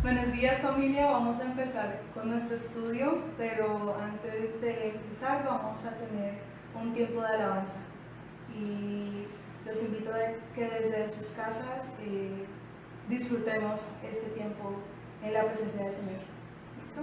Buenos días familia, vamos a empezar con nuestro estudio, pero antes de empezar vamos a tener un tiempo de alabanza y los invito a que desde sus casas disfrutemos este tiempo en la presencia del Señor. ¿Listo?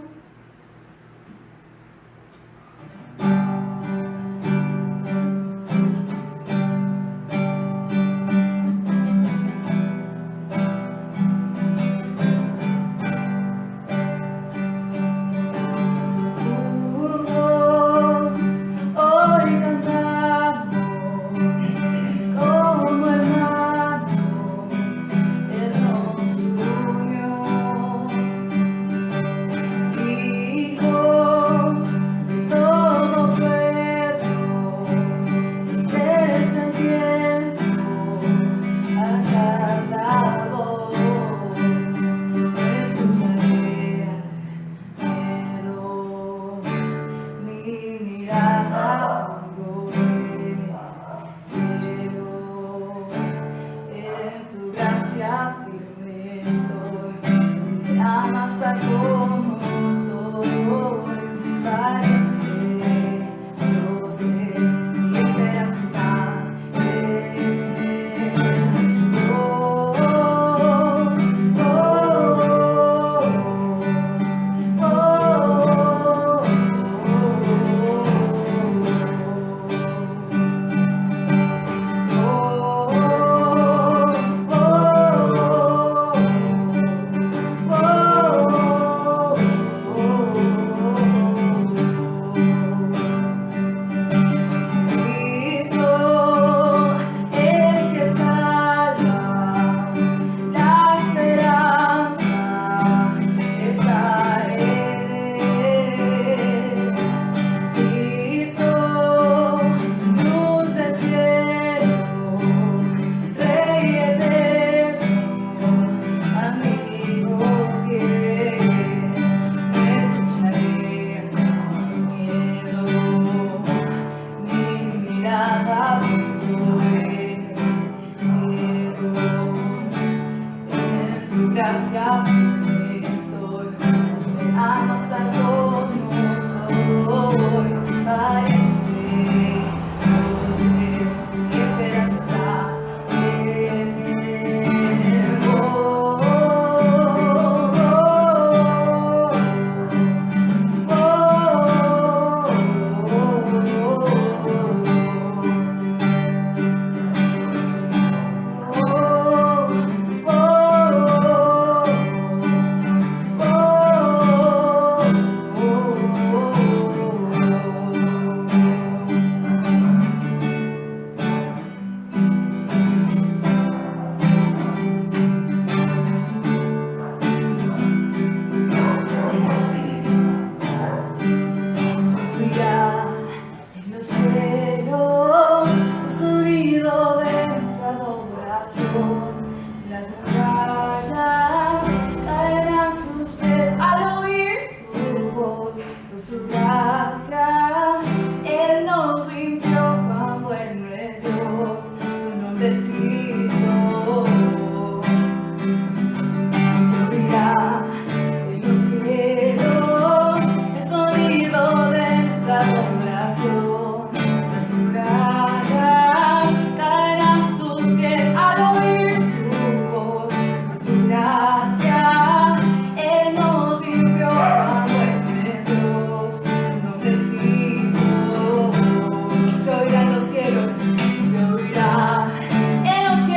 En los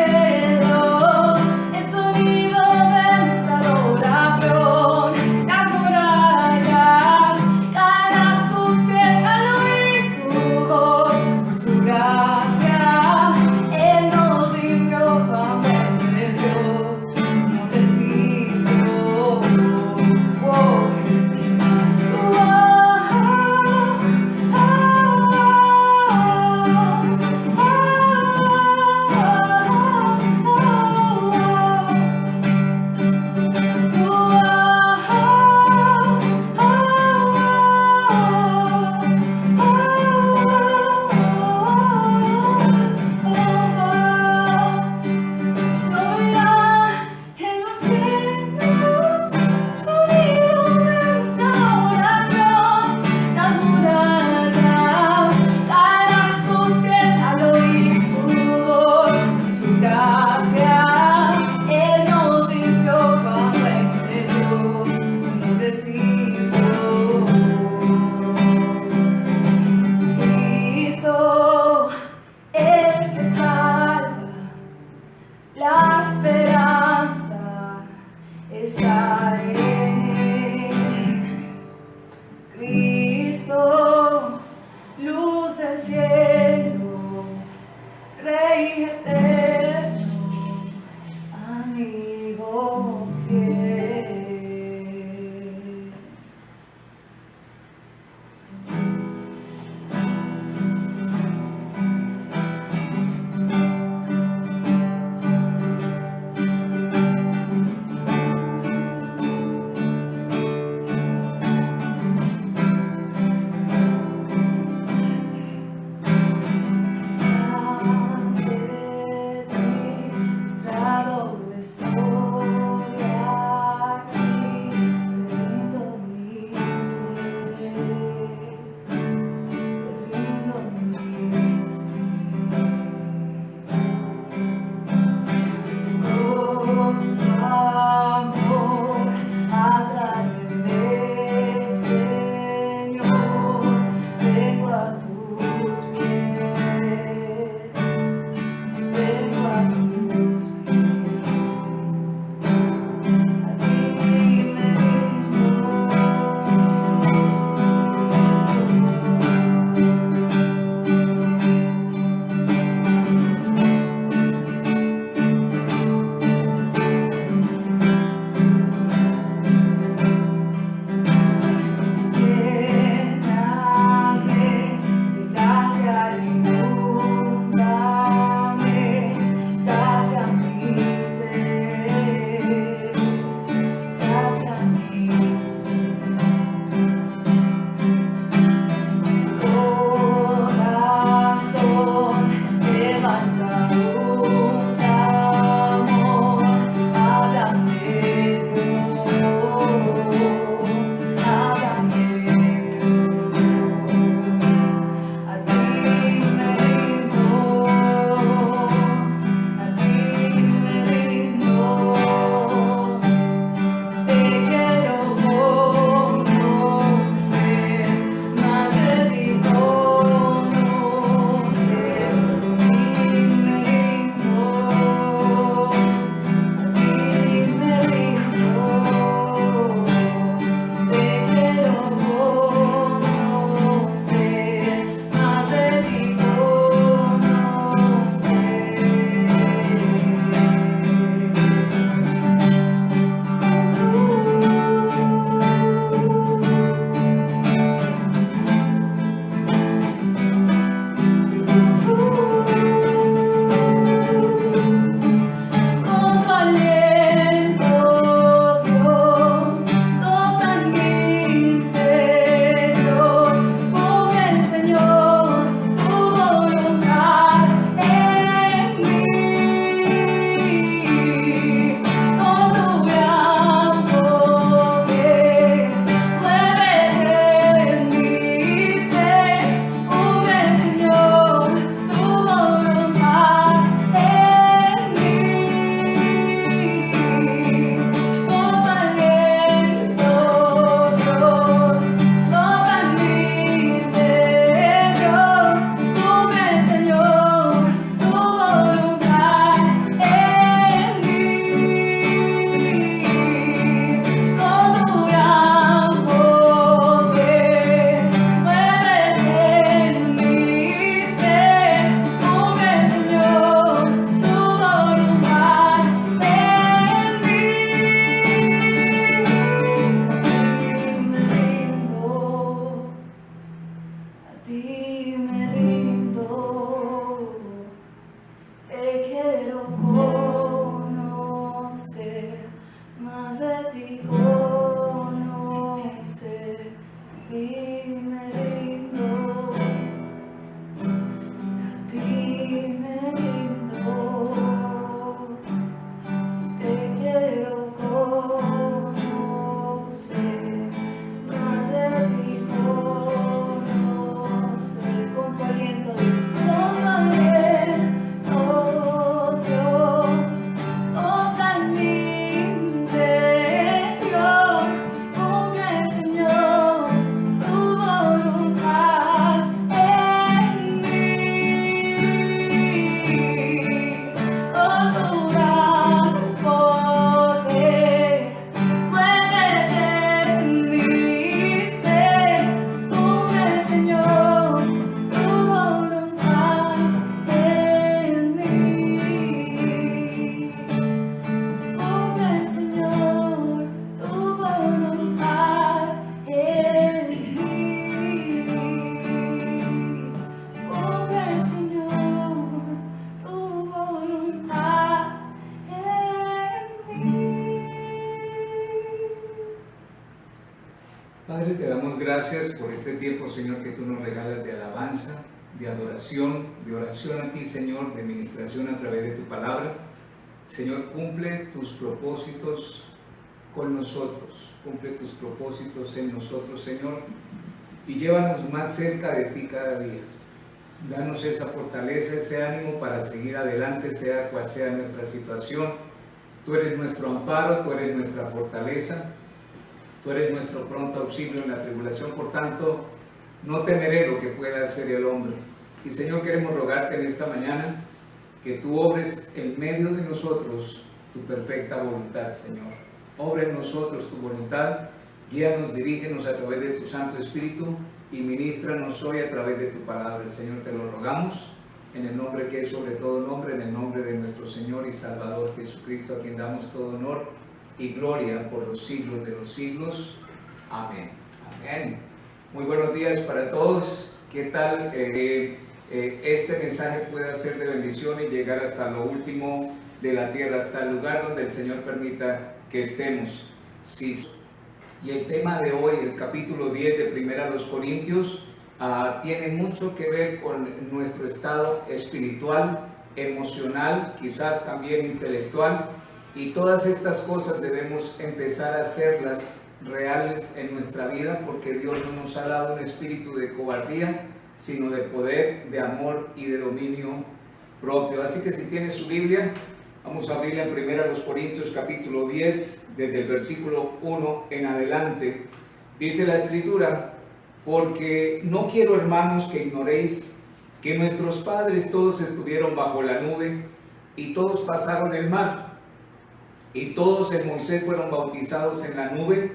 gracias por este tiempo, Señor, que tú nos regalas de alabanza, de adoración, de oración a ti, Señor, de ministración a través de tu palabra. Señor, cumple tus propósitos con nosotros, cumple tus propósitos en nosotros, Señor, y llévanos más cerca de ti cada día. Danos esa fortaleza, ese ánimo para seguir adelante, sea cual sea nuestra situación. Tú eres nuestro amparo, tú eres nuestra fortaleza, tú eres nuestro pronto auxilio en la tribulación. Por tanto, no temeré lo que pueda hacer el hombre. Y Señor, queremos rogarte en esta mañana que tú obres en medio de nosotros tu perfecta voluntad, Señor. Obra en nosotros tu voluntad, guíanos, dirígenos a través de tu Santo Espíritu y ministranos hoy a través de tu palabra. Señor, te lo rogamos en el nombre que es sobre todo nombre, en el nombre de nuestro Señor y Salvador Jesucristo, a quien damos todo honor y gloria por los siglos de los siglos. Amén. Amén. Muy buenos días para todos. ¿Qué tal? Este mensaje pueda ser de bendición y llegar hasta lo último de la tierra, hasta el lugar donde el Señor permita que estemos. Sí. Y el tema de hoy, el capítulo 10 de Primera a los Corintios, tiene mucho que ver con nuestro estado espiritual, emocional, quizás también intelectual, y todas estas cosas debemos empezar a hacerlas reales en nuestra vida, porque Dios no nos ha dado un espíritu de cobardía, sino de poder, de amor y de dominio propio. Así que si tienes su Biblia, vamos a abrirla en 1 Corintios capítulo 10, desde el versículo 1 en adelante. Dice la Escritura: porque no quiero, hermanos, que ignoréis que nuestros padres todos estuvieron bajo la nube, y todos pasaron el mar, y todos en Moisés fueron bautizados en la nube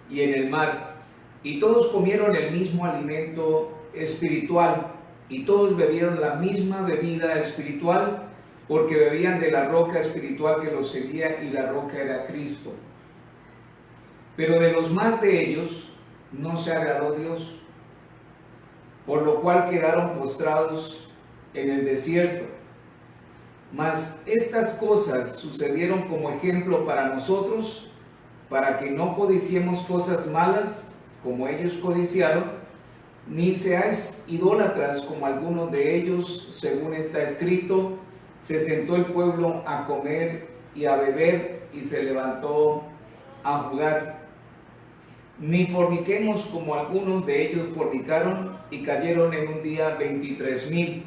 y en el mar, y todos comieron el mismo alimento espiritual, y todos bebieron la misma bebida espiritual, porque bebían de la roca espiritual que los seguía, y la roca era Cristo. Pero de los más de ellos no se agradó Dios, por lo cual quedaron postrados en el desierto. Mas estas cosas sucedieron como ejemplo para nosotros, para que no codiciemos cosas malas como ellos codiciaron, ni seáis idólatras como algunos de ellos, según está escrito: se sentó el pueblo a comer y a beber, y se levantó a jugar. Ni forniquemos como algunos de ellos fornicaron, y cayeron en un día 23,000.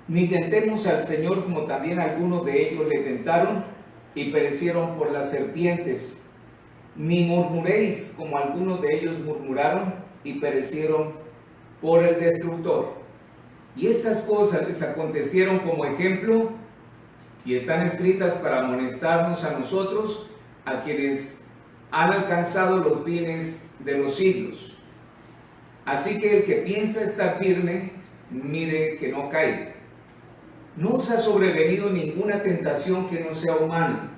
Ni tentemos al Señor como también algunos de ellos le tentaron, y perecieron por las serpientes. Ni murmuréis como algunos de ellos murmuraron, y perecieron por el destructor. Y estas cosas les acontecieron como ejemplo, y están escritas para amonestarnos a nosotros, a quienes han alcanzado los fines de los siglos. Así que el que piensa estar firme, mire que no caiga. No os ha sobrevenido ninguna tentación que no sea humana,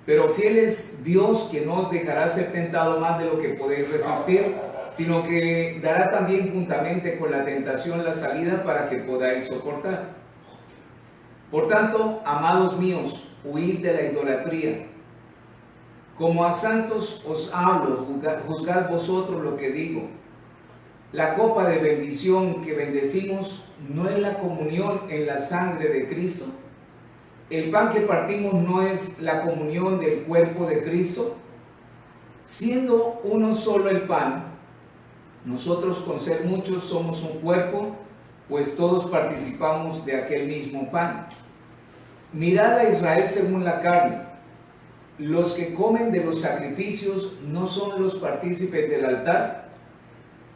pero fiel es Dios, que no os dejará ser tentado más de lo que podéis resistir, sino que dará también juntamente con la tentación la salida para que podáis soportar. Por tanto, amados míos, huid de la idolatría. Como a santos os hablo, juzgad vosotros lo que digo. La copa de bendición que bendecimos, ¿no es la comunión en la sangre de Cristo? ¿El pan que partimos no es la comunión del cuerpo de Cristo? Siendo uno solo el pan, nosotros con ser muchos somos un cuerpo, pues todos participamos de aquel mismo pan. Mirad a Israel según la carne. Los que comen de los sacrificios no son los partícipes del altar.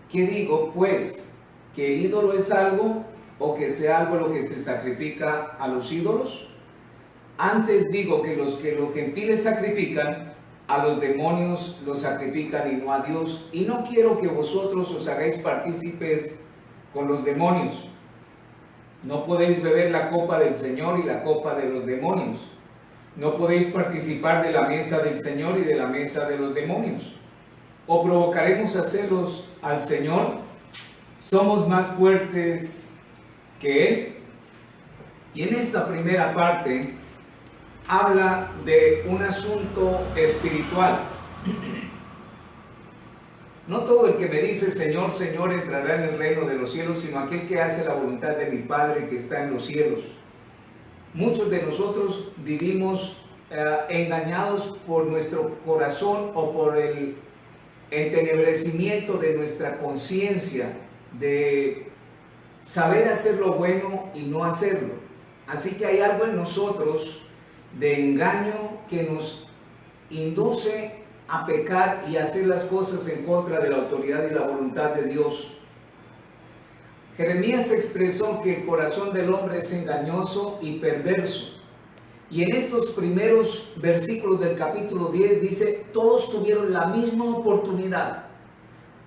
¿Qué digo, pues? ¿Que el ídolo es algo, o que sea algo lo que se sacrifica a los ídolos? Antes digo que los gentiles sacrifican, a los demonios los sacrifican y no a Dios. Y no quiero que vosotros os hagáis partícipes con los demonios. No podéis beber la copa del Señor y la copa de los demonios. No podéis participar de la mesa del Señor y de la mesa de los demonios. ¿O provocaremos a celos al Señor? ¿Somos más fuertes que Él? Y en esta primera parte habla de un asunto espiritual. No todo el que me dice Señor, Señor entrará en el reino de los cielos, sino aquel que hace la voluntad de mi Padre que está en los cielos. Muchos de nosotros vivimos engañados por nuestro corazón o por el entenebrecimiento de nuestra conciencia, de saber hacer lo bueno y no hacerlo. Así que hay algo en nosotros de engaño que nos induce a pecar y hacer las cosas en contra de la autoridad y la voluntad de Dios. Jeremías expresó que el corazón del hombre es engañoso y perverso. Y en estos primeros versículos del capítulo 10 dice, todos tuvieron la misma oportunidad.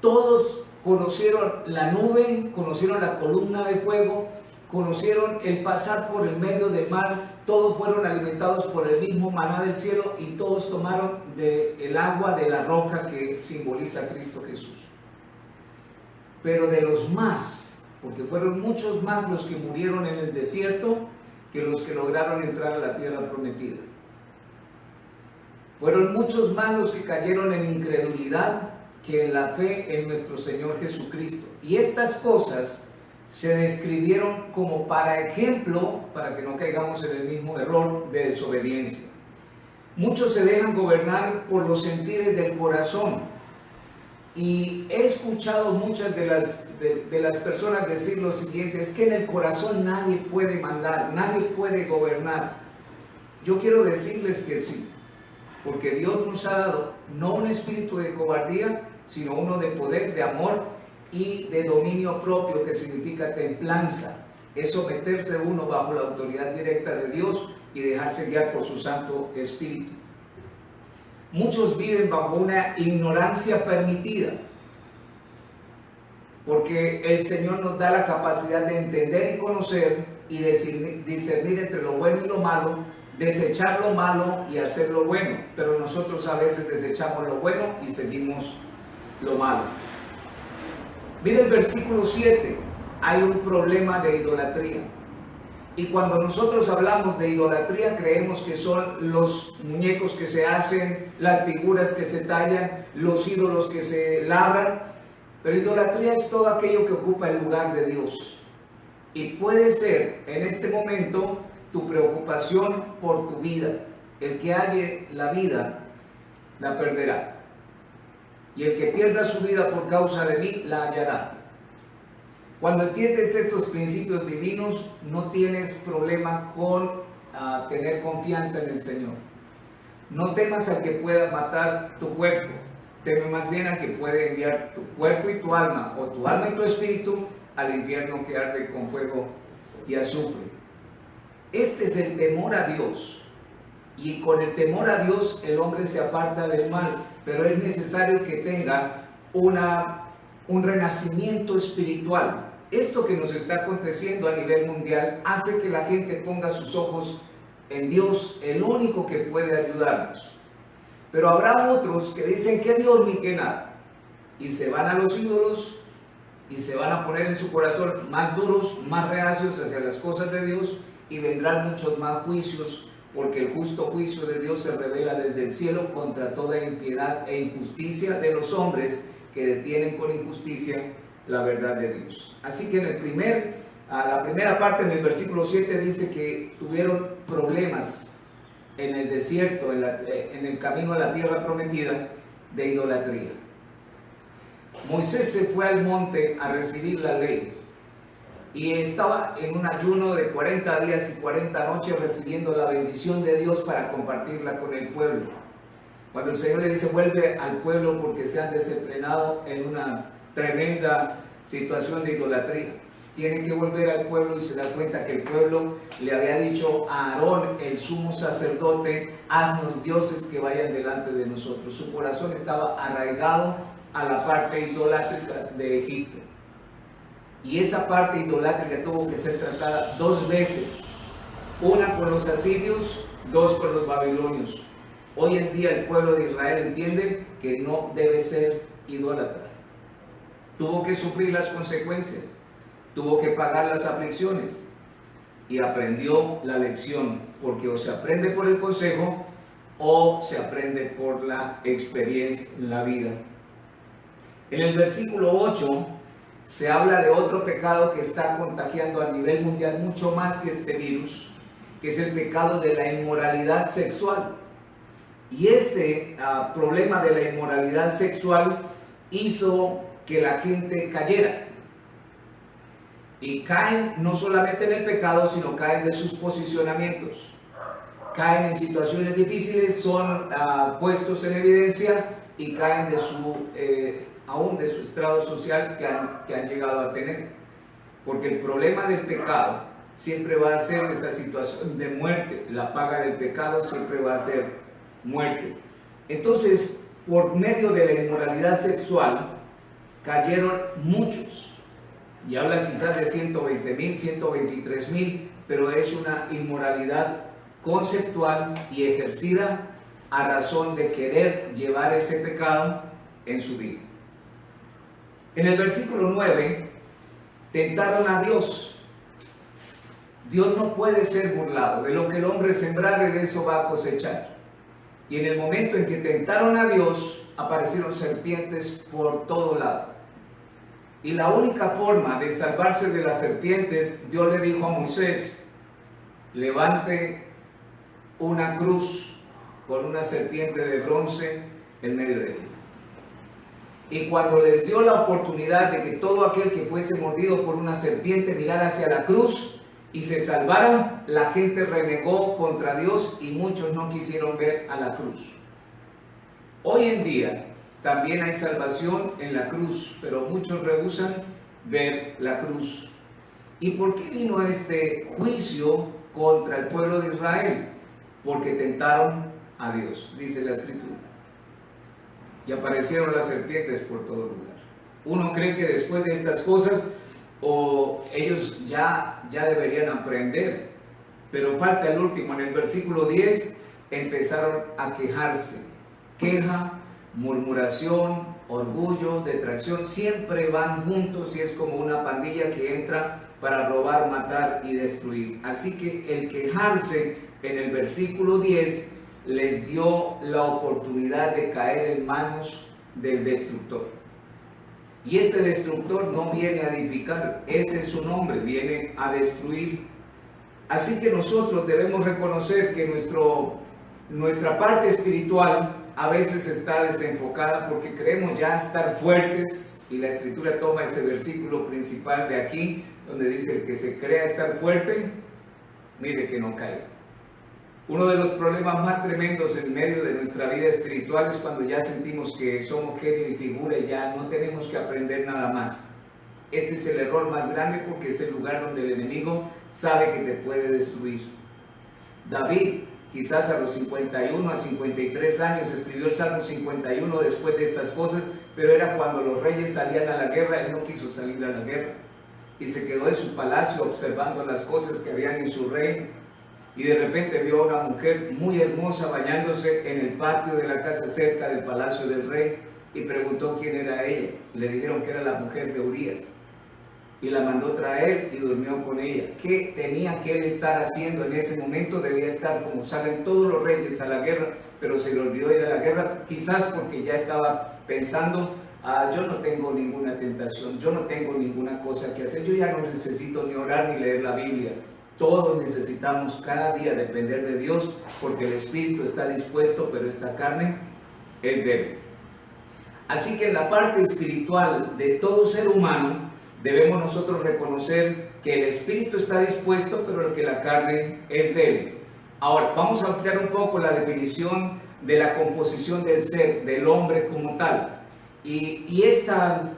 Todos conocieron la nube, conocieron la columna de fuego, conocieron el pasar por el medio del mar, todos fueron alimentados por el mismo maná del cielo y todos tomaron el agua de la roca que simboliza a Cristo Jesús. Pero de los más, porque fueron muchos más los que murieron en el desierto que los que lograron entrar a la tierra prometida. Fueron muchos más los que cayeron en incredulidad que en la fe en nuestro Señor Jesucristo. Y estas cosas se describieron como para ejemplo, para que no caigamos en el mismo error de desobediencia. Muchos se dejan gobernar por los sentires del corazón. Y he escuchado muchas de las personas decir lo siguiente, es que en el corazón nadie puede mandar, nadie puede gobernar. Yo quiero decirles que sí, porque Dios nos ha dado no un espíritu de cobardía, sino uno de poder, de amor y de dominio propio, que significa templanza. Es someterse uno bajo la autoridad directa de Dios y dejarse guiar por su Santo Espíritu. Muchos viven bajo una ignorancia permitida, porque el Señor nos da la capacidad de entender y conocer y discernir entre lo bueno y lo malo, desechar lo malo y hacer lo bueno, pero nosotros a veces desechamos lo bueno y seguimos lo malo. Mira el versículo 7, hay un problema de idolatría. Y cuando nosotros hablamos de idolatría, creemos que son los muñecos que se hacen, las figuras que se tallan, los ídolos que se labran. Pero idolatría es todo aquello que ocupa el lugar de Dios. Y puede ser en este momento tu preocupación por tu vida. El que halle la vida, la perderá. Y el que pierda su vida por causa de mí, la hallará. Cuando entiendes estos principios divinos, no tienes problema con tener confianza en el Señor. No temas al que pueda matar tu cuerpo, teme más bien al que puede enviar tu cuerpo y tu alma, o tu alma y tu espíritu, al infierno que arde con fuego y azufre. Este es el temor a Dios, y con el temor a Dios el hombre se aparta del mal, pero es necesario que tenga un renacimiento espiritual. Esto que nos está aconteciendo a nivel mundial hace que la gente ponga sus ojos en Dios, el único que puede ayudarnos. Pero habrá otros que dicen que Dios ni que nada, y se van a los ídolos y se van a poner en su corazón más duros, más reacios hacia las cosas de Dios, y vendrán muchos más juicios, porque el justo juicio de Dios se revela desde el cielo contra toda impiedad e injusticia de los hombres que detienen con injusticia la verdad de Dios. Así que la primera parte, en el versículo 7, dice que tuvieron problemas en el desierto, en el camino a la tierra prometida, de idolatría. Moisés se fue al monte a recibir la ley y estaba en un ayuno de 40 días y 40 noches recibiendo la bendición de Dios para compartirla con el pueblo. Cuando el Señor le dice, vuelve al pueblo porque se han desenfrenado en una tremenda situación de idolatría, tiene que volver al pueblo y se da cuenta que el pueblo le había dicho a Aarón, el sumo sacerdote, haznos dioses que vayan delante de nosotros. Su corazón estaba arraigado a la parte idolátrica de Egipto, y esa parte idolátrica tuvo que ser tratada dos veces, una con los asirios, dos con los babilonios. Hoy en día el pueblo de Israel entiende que no debe ser idólatra. Tuvo que sufrir las consecuencias, tuvo que pagar las aflicciones y aprendió la lección, porque o se aprende por el consejo o se aprende por la experiencia en la vida. En el versículo 8 se habla de otro pecado que está contagiando a nivel mundial mucho más que este virus, que es el pecado de la inmoralidad sexual. Y este problema de la inmoralidad sexual hizo que la gente cayera. Y caen no solamente en el pecado, sino caen de sus posicionamientos. Caen en situaciones difíciles, son puestos en evidencia y caen de aún de su estrado social que han llegado a tener. Porque el problema del pecado siempre va a ser esa situación de muerte. La paga del pecado siempre va a ser muerte. Entonces, por medio de la inmoralidad sexual, cayeron muchos. Y habla quizás de 120,000, 123,000, pero es una inmoralidad conceptual y ejercida a razón de querer llevar ese pecado en su vida. En el versículo 9, tentaron a Dios. Dios no puede ser burlado. De lo que el hombre sembrare, de eso va a cosechar. Y en el momento en que tentaron a Dios, aparecieron serpientes por todo lado. Y la única forma de salvarse de las serpientes, Dios le dijo a Moisés: levante una cruz con una serpiente de bronce en medio de ella. Y cuando les dio la oportunidad de que todo aquel que fuese mordido por una serpiente mirara hacia la cruz y se salvara, la gente renegó contra Dios y muchos no quisieron ver a la cruz. Hoy en día también hay salvación en la cruz, pero muchos rehúsan ver la cruz. ¿Y por qué vino este juicio contra el pueblo de Israel? Porque tentaron a Dios, dice la Escritura. Y aparecieron las serpientes por todo lugar. Uno cree que después de estas cosas, ellos ya deberían aprender, pero falta el último. En el versículo 10 empezaron a quejarse. Queja, murmuración, orgullo, detracción, siempre van juntos y es como una pandilla que entra para robar, matar y destruir. Así que el quejarse en el versículo 10 les dio la oportunidad de caer en manos del destructor. Y este destructor no viene a edificar, ese es su nombre, viene a destruir. Así que nosotros debemos reconocer que nuestra parte espiritual a veces está desenfocada porque creemos ya estar fuertes, y la Escritura toma ese versículo principal de aquí, donde dice: el que se crea estar fuerte, mire que no caiga. Uno de los problemas más tremendos en medio de nuestra vida espiritual es cuando ya sentimos que somos genio y figura y ya no tenemos que aprender nada más. Este es el error más grande porque es el lugar donde el enemigo sabe que te puede destruir. David, quizás a los 51, a 53 años, escribió el Salmo 51 después de estas cosas, pero era cuando los reyes salían a la guerra. Él no quiso salir a la guerra y se quedó en su palacio observando las cosas que habían en su reino. Y de repente vio a una mujer muy hermosa bañándose en el patio de la casa cerca del palacio del rey y preguntó quién era ella. Le dijeron que era la mujer de Urías y la mandó traer y durmió con ella. ¿Qué tenía que él estar haciendo en ese momento? Debía estar como salen todos los reyes a la guerra, pero se le olvidó ir a la guerra, quizás porque ya estaba pensando: yo no tengo ninguna tentación, yo no tengo ninguna cosa que hacer, yo ya no necesito ni orar ni leer la Biblia. Todos necesitamos cada día depender de Dios, porque el espíritu está dispuesto, pero esta carne es débil. Así que en la parte espiritual de todo ser humano debemos nosotros reconocer que el espíritu está dispuesto, pero que la carne es débil. Ahora, vamos a ampliar un poco la definición de la composición del ser, del hombre como tal. Y esta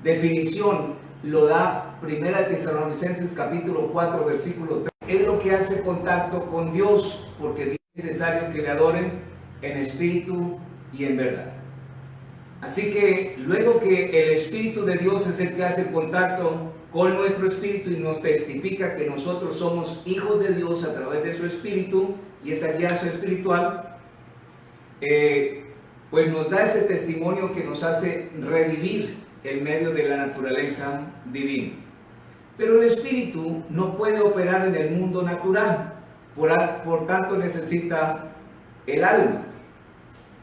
definición lo da Primera Tesalonicenses capítulo 4 versículo 3. Es lo que hace contacto con Dios, porque es necesario que le adoren en espíritu y en verdad. Así que luego que el Espíritu de Dios es el que hace contacto con nuestro espíritu y nos testifica que nosotros somos hijos de Dios a través de su espíritu y esa guianza espiritual, pues nos da ese testimonio que nos hace revivir en medio de la naturaleza divina. Pero el espíritu no puede operar en el mundo natural, por tanto necesita el alma.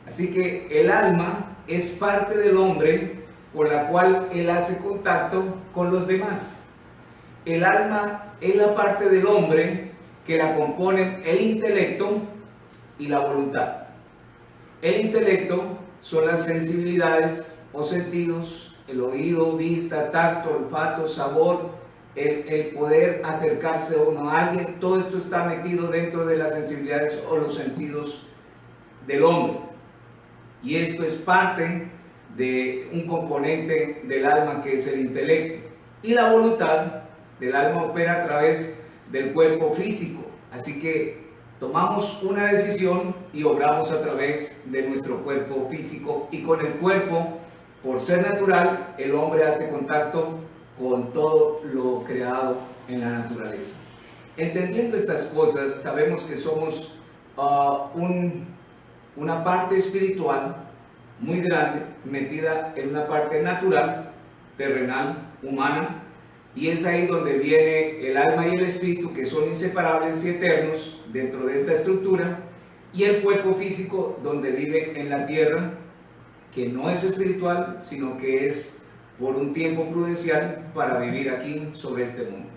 Así que el alma es parte del hombre por la cual él hace contacto con los demás. El alma es la parte del hombre que la componen el intelecto y la voluntad. El intelecto son las sensibilidades o sentidos, el oído, vista, tacto, olfato, sabor, el poder acercarse uno a alguien. Todo esto está metido dentro de las sensibilidades o los sentidos del hombre. Y esto es parte de un componente del alma que es el intelecto. Y la voluntad del alma opera a través del cuerpo físico. Así que tomamos una decisión y obramos a través de nuestro cuerpo físico, y con el cuerpo, por ser natural, el hombre hace contacto con todo lo creado en la naturaleza. Entendiendo estas cosas, sabemos que somos una parte espiritual muy grande metida en una parte natural, terrenal, humana, y es ahí donde viene el alma y el espíritu, que son inseparables y eternos dentro de esta estructura, y el cuerpo físico, donde vive en la tierra, que no es espiritual, sino que es por un tiempo prudencial para vivir aquí sobre este mundo.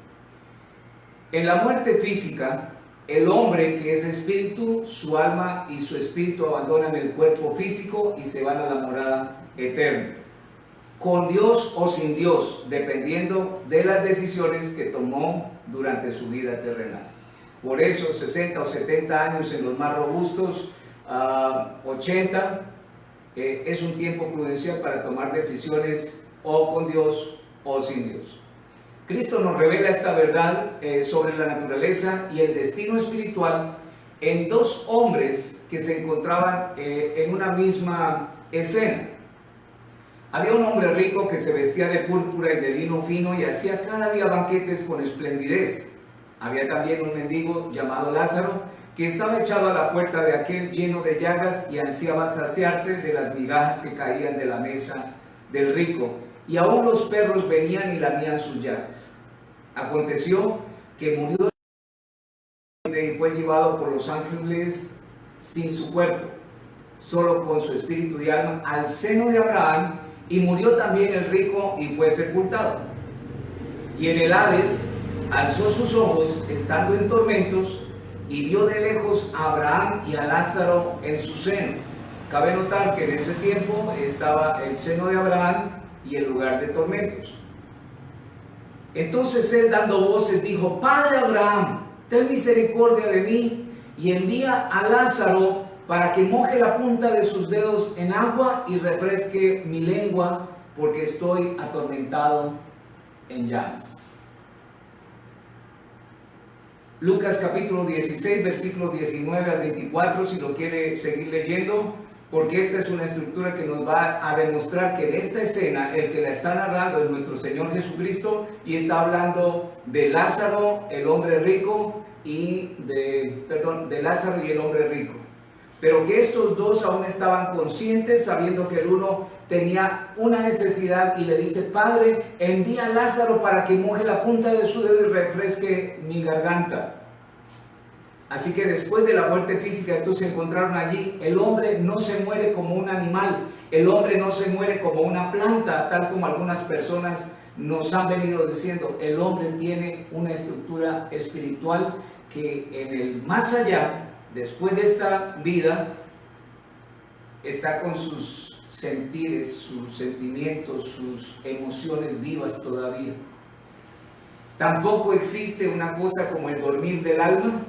En la muerte física, el hombre que es espíritu, su alma y su espíritu abandonan el cuerpo físico y se van a la morada eterna, con Dios o sin Dios, dependiendo de las decisiones que tomó durante su vida terrenal. Por eso 60 o 70 años en los más robustos, 80, es un tiempo prudencial para tomar decisiones o con Dios o sin Dios. Cristo nos revela esta verdad sobre la naturaleza y el destino espiritual en dos hombres que se encontraban en una misma escena. Había un hombre rico que se vestía de púrpura y de lino fino y hacía cada día banquetes con esplendidez. Había también un mendigo llamado Lázaro, que estaba echado a la puerta de aquel lleno de llagas y ansiaba saciarse de las migajas que caían de la mesa del rico, y aún los perros venían y lamían sus llagas. Aconteció que murió y fue llevado por los ángeles sin su cuerpo, solo con su espíritu y alma, al seno de Abraham, y murió también el rico y fue sepultado. Y en el Hades alzó sus ojos, estando en tormentos, y vio de lejos a Abraham y a Lázaro en su seno. Cabe notar que en ese tiempo estaba el seno de Abraham y el lugar de tormentos. Entonces él, dando voces, dijo: Padre Abraham, ten misericordia de mí y envía a Lázaro para que moje la punta de sus dedos en agua y refresque mi lengua, porque estoy atormentado en llamas. Lucas capítulo 16, versículos 19 al 24, si lo quiere seguir leyendo, porque esta es una estructura que nos va a demostrar que en esta escena el que la está narrando es nuestro Señor Jesucristo, y está hablando de Lázaro, el hombre rico, de Lázaro y el hombre rico. Pero que estos dos aún estaban conscientes, sabiendo que el uno tenía una necesidad, y le dice: Padre, envía a Lázaro para que moje la punta de su dedo y refresque mi garganta. Así que después de la muerte física, entonces se encontraron allí. El hombre no se muere como un animal, el hombre no se muere como una planta, tal como algunas personas nos han venido diciendo. El hombre tiene una estructura espiritual que en el más allá, después de esta vida, está con sus sentires, sus sentimientos, sus emociones vivas todavía. Tampoco existe una cosa como el dormir del alma.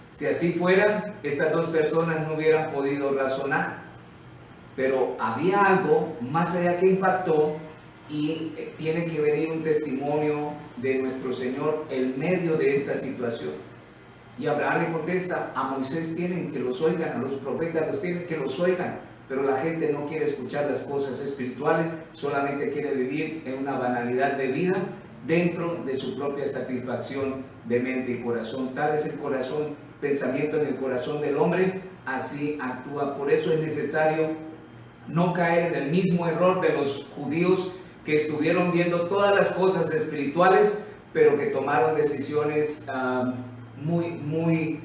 Si así fuera, estas dos personas no hubieran podido razonar. Pero había algo más allá que impactó, y tiene que venir un testimonio de nuestro Señor en medio de esta situación. Y Abraham le contesta: a Moisés tienen que los oigan, a los profetas los tienen que los oigan, pero la gente no quiere escuchar las cosas espirituales, solamente quiere vivir en una banalidad de vida dentro de su propia satisfacción de mente y corazón. Tal es el corazón, pensamiento en el corazón del hombre, así actúa. Por eso es necesario no caer en el mismo error de los judíos, que estuvieron viendo todas las cosas espirituales, pero que tomaron decisiones muy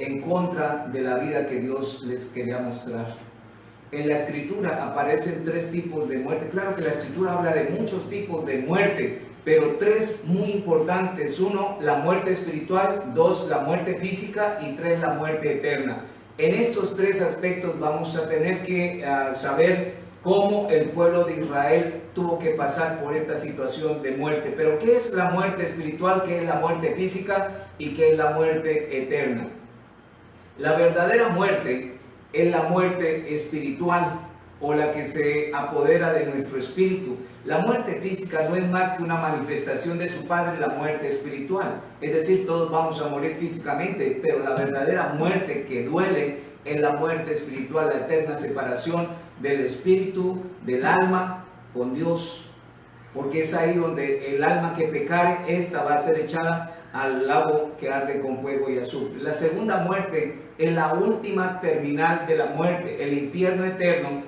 en contra de la vida que Dios les quería mostrar. en la Escritura aparecen 3 tipos de muerte. Claro que la Escritura habla de muchos tipos de muerte, pero 3 muy importantes. 1, la muerte espiritual; 2, la muerte física; y 3, la muerte eterna. En estos 3 aspectos vamos a tener que saber cómo el pueblo de Israel tuvo que pasar por esta situación de muerte. Pero ¿qué es la muerte espiritual? ¿Qué es la muerte física? ¿Y qué es la muerte eterna? La verdadera muerte es la muerte espiritual, o la que se apodera de nuestro espíritu. La muerte física no es más que una manifestación de su Padre, la muerte espiritual. Es decir, todos vamos a morir físicamente, pero la verdadera muerte que duele es la muerte espiritual, la eterna separación del espíritu, del alma con Dios. Porque es ahí donde el alma que pecare, esta va a ser echada al lago que arde con fuego y azufre. La segunda muerte es la última terminal de la muerte. El infierno eterno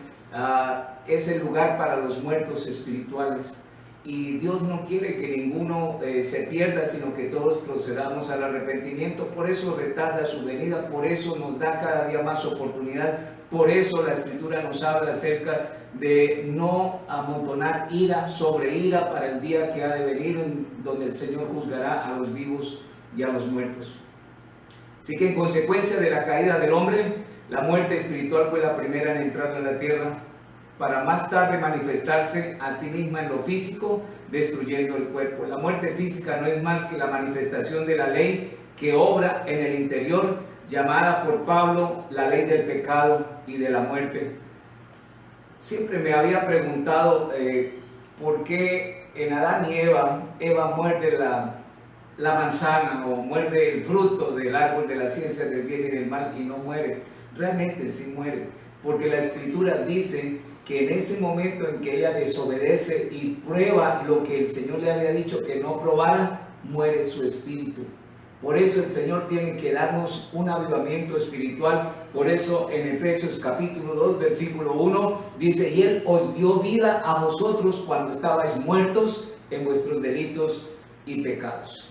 es el lugar para los muertos espirituales. Y Dios no quiere que ninguno se pierda, sino que todos procedamos al arrepentimiento. Por eso retarda su venida, por eso nos da cada día más oportunidad. Por eso la Escritura nos habla acerca de no amontonar ira sobre ira para el día que ha de venir, donde el Señor juzgará a los vivos y a los muertos. Así que en consecuencia de la caída del hombre, la muerte espiritual fue la primera en entrar a la tierra, para más tarde manifestarse a sí misma en lo físico, destruyendo el cuerpo. La muerte física no es más que la manifestación de la ley que obra en el interior, llamada por Pablo la ley del pecado y de la muerte. Siempre me había preguntado por qué en Adán y Eva muerde la manzana o muerde el fruto del árbol de la ciencia del bien y del mal y no muere. Realmente sí muere, porque la Escritura dice que en ese momento en que ella desobedece y prueba lo que el Señor le había dicho que no probara, muere su espíritu. Por eso el Señor tiene que darnos un avivamiento espiritual. Por eso en Efesios capítulo 2 versículo 1 dice: y Él os dio vida a vosotros cuando estabais muertos en vuestros delitos y pecados.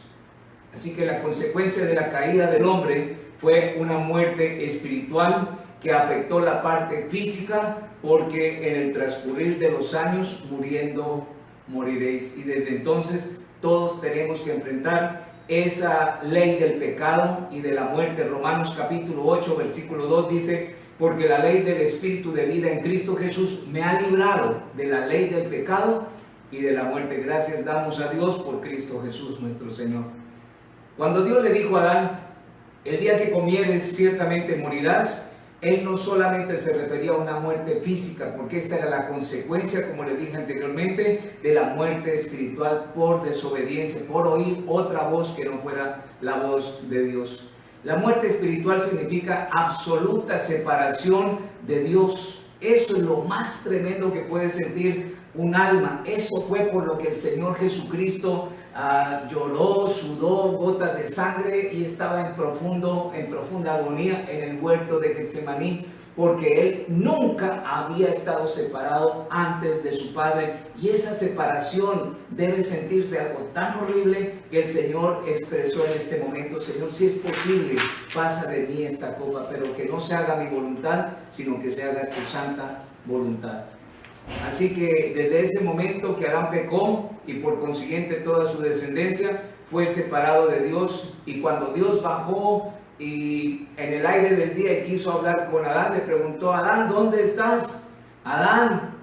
Así que la consecuencia de la caída del hombre fue una muerte espiritual que afectó la parte física, porque en el transcurrir de los años muriendo moriréis. Y desde entonces todos tenemos que enfrentar esa ley del pecado y de la muerte. Romanos capítulo 8 versículo 2 dice: porque la ley del Espíritu de vida en Cristo Jesús me ha librado de la ley del pecado y de la muerte. Gracias damos a Dios por Cristo Jesús nuestro Señor. Cuando Dios le dijo a Adán: el día que comieres ciertamente morirás, Él no solamente se refería a una muerte física, porque esta era la consecuencia, como les dije anteriormente, de la muerte espiritual por desobediencia, por oír otra voz que no fuera la voz de Dios. La muerte espiritual significa absoluta separación de Dios. Eso es lo más tremendo que puede sentir un alma. Eso fue por lo que el Señor Jesucristo lloró, sudó gotas de sangre y estaba en profunda agonía en el huerto de Getsemaní, porque Él nunca había estado separado antes de su Padre, y esa separación debe sentirse algo tan horrible que el Señor expresó en este momento: Señor, si es posible, pasa de mí esta copa, pero que no se haga mi voluntad, sino que se haga tu santa voluntad. Así que desde ese momento que Adán pecó, y por consiguiente toda su descendencia, fue separado de Dios. Y cuando Dios bajó y en el aire del día y quiso hablar con Adán, le preguntó: Adán, ¿dónde estás? Adán,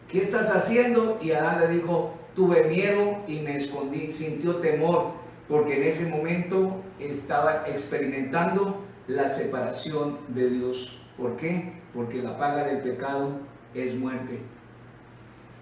¿qué estás haciendo? Y Adán le dijo: tuve miedo y me escondí. Sintió temor, porque en ese momento estaba experimentando la separación de Dios. ¿Por qué? Porque la paga del pecado es muerte.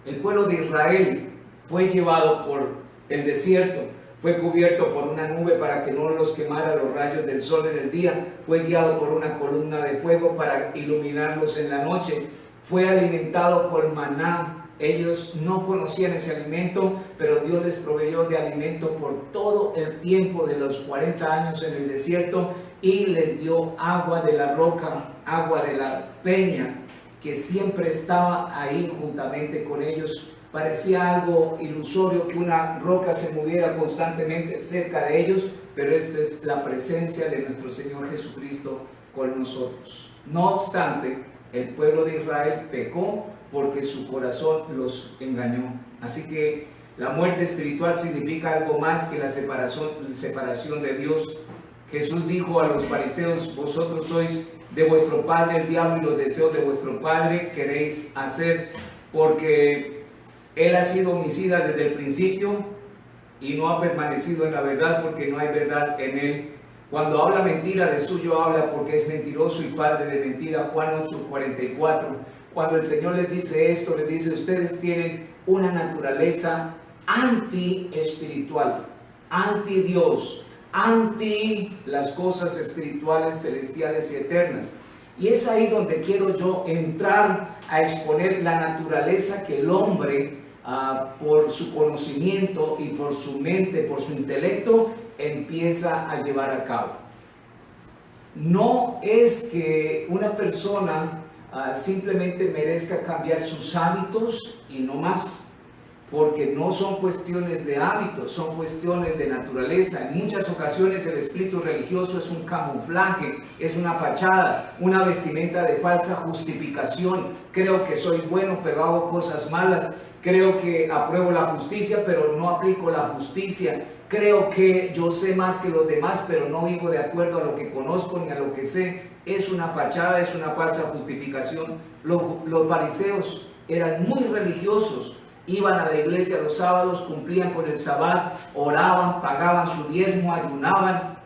El pueblo de Israel fue llevado por el desierto, fue cubierto por una nube para que no los quemara los rayos del sol en el día, fue guiado por una columna de fuego para iluminarlos en la noche, fue alimentado por maná. Ellos no conocían ese alimento, pero Dios les proveyó de alimento por todo el tiempo de los 40 años en el desierto, y les dio agua de la roca, agua de la peña, que siempre estaba ahí juntamente con ellos. Parecía algo ilusorio que una roca se moviera constantemente cerca de ellos, pero esto es la presencia de nuestro Señor Jesucristo con nosotros. No obstante, el pueblo de Israel pecó porque su corazón los engañó. Así que la muerte espiritual significa algo más que la separación de Dios. Jesús dijo a los fariseos: vosotros sois de vuestro padre el diablo y los deseos de vuestro padre queréis hacer, porque él ha sido homicida desde el principio y no ha permanecido en la verdad, porque no hay verdad en él. Cuando habla mentira, de suyo habla, porque es mentiroso y padre de mentira. Juan 8:44. Cuando el Señor les dice esto, les dice: ustedes tienen una naturaleza anti-espiritual, anti-Dios, anti las cosas espirituales, celestiales y eternas. Y es ahí donde quiero yo entrar a exponer la naturaleza que el hombre, por su conocimiento y por su mente, por su intelecto, empieza a llevar a cabo. No es que una persona simplemente merezca cambiar sus hábitos y no más, porque no son cuestiones de hábitos, son cuestiones de naturaleza. En muchas ocasiones el espíritu religioso es un camuflaje, es una fachada, una vestimenta de falsa justificación. Creo que soy bueno, pero hago cosas malas. Creo que apruebo la justicia, pero no aplico la justicia. Creo que yo sé más que los demás, pero no vivo de acuerdo a lo que conozco ni a lo que sé. Es una fachada, es una falsa justificación. Los fariseos eran muy religiosos. Iban a la iglesia los sábados, cumplían con el sabbat, oraban, pagaban su diezmo, ayunaban,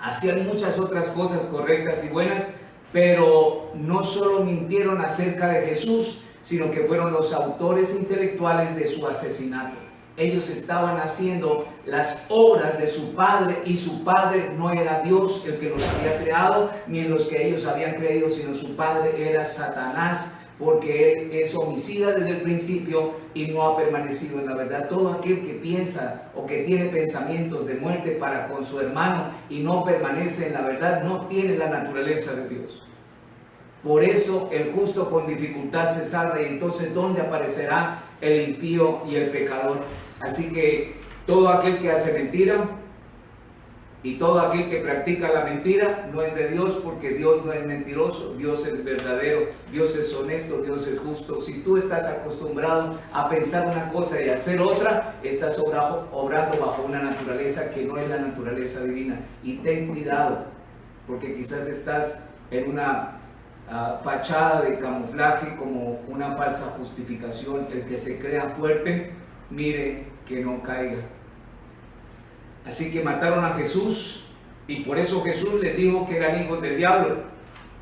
hacían muchas otras cosas correctas y buenas, pero no solo mintieron acerca de Jesús, sino que fueron los autores intelectuales de su asesinato. Ellos estaban haciendo las obras de su padre, y su padre no era Dios el que los había creado, ni en los que ellos habían creído, sino su padre era Satanás, porque él es homicida desde el principio y no ha permanecido en la verdad. Todo aquel que piensa o que tiene pensamientos de muerte para con su hermano y no permanece en la verdad, no tiene la naturaleza de Dios. Por eso el justo con dificultad se salva, y entonces ¿dónde aparecerá el impío y el pecador? Así que todo aquel que hace mentira y todo aquel que practica la mentira no es de Dios, porque Dios no es mentiroso, Dios es verdadero, Dios es honesto, Dios es justo. Si tú estás acostumbrado a pensar una cosa y hacer otra, estás obrando bajo una naturaleza que no es la naturaleza divina. Y ten cuidado, porque quizás estás en una fachada de camuflaje, como una falsa justificación. El que se crea fuerte, mire que no caiga. Así que mataron a Jesús, y por eso Jesús les dijo que eran hijos del diablo.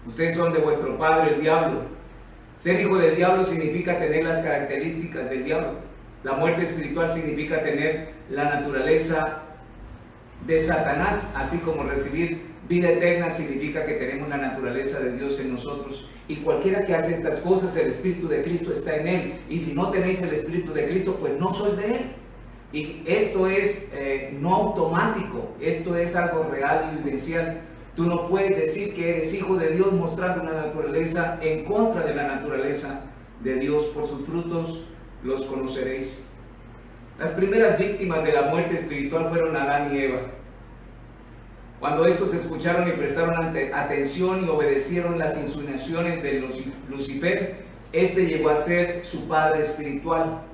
Ustedes son de vuestro padre el diablo. Ser hijo del diablo significa tener las características del diablo. La muerte espiritual significa tener la naturaleza de Satanás, así como recibir vida eterna significa que tenemos la naturaleza de Dios en nosotros. Y cualquiera que hace estas cosas, el Espíritu de Cristo está en él. Y si no tenéis el Espíritu de Cristo, pues no sois de él. Y esto es no automático, esto es algo real y vivencial. Tú no puedes decir que eres hijo de Dios mostrando una naturaleza en contra de la naturaleza de Dios. Por sus frutos los conoceréis. Las primeras víctimas de la muerte espiritual fueron Adán y Eva. Cuando estos escucharon y prestaron atención y obedecieron las insinuaciones de Lucifer, este llegó a ser su padre espiritual.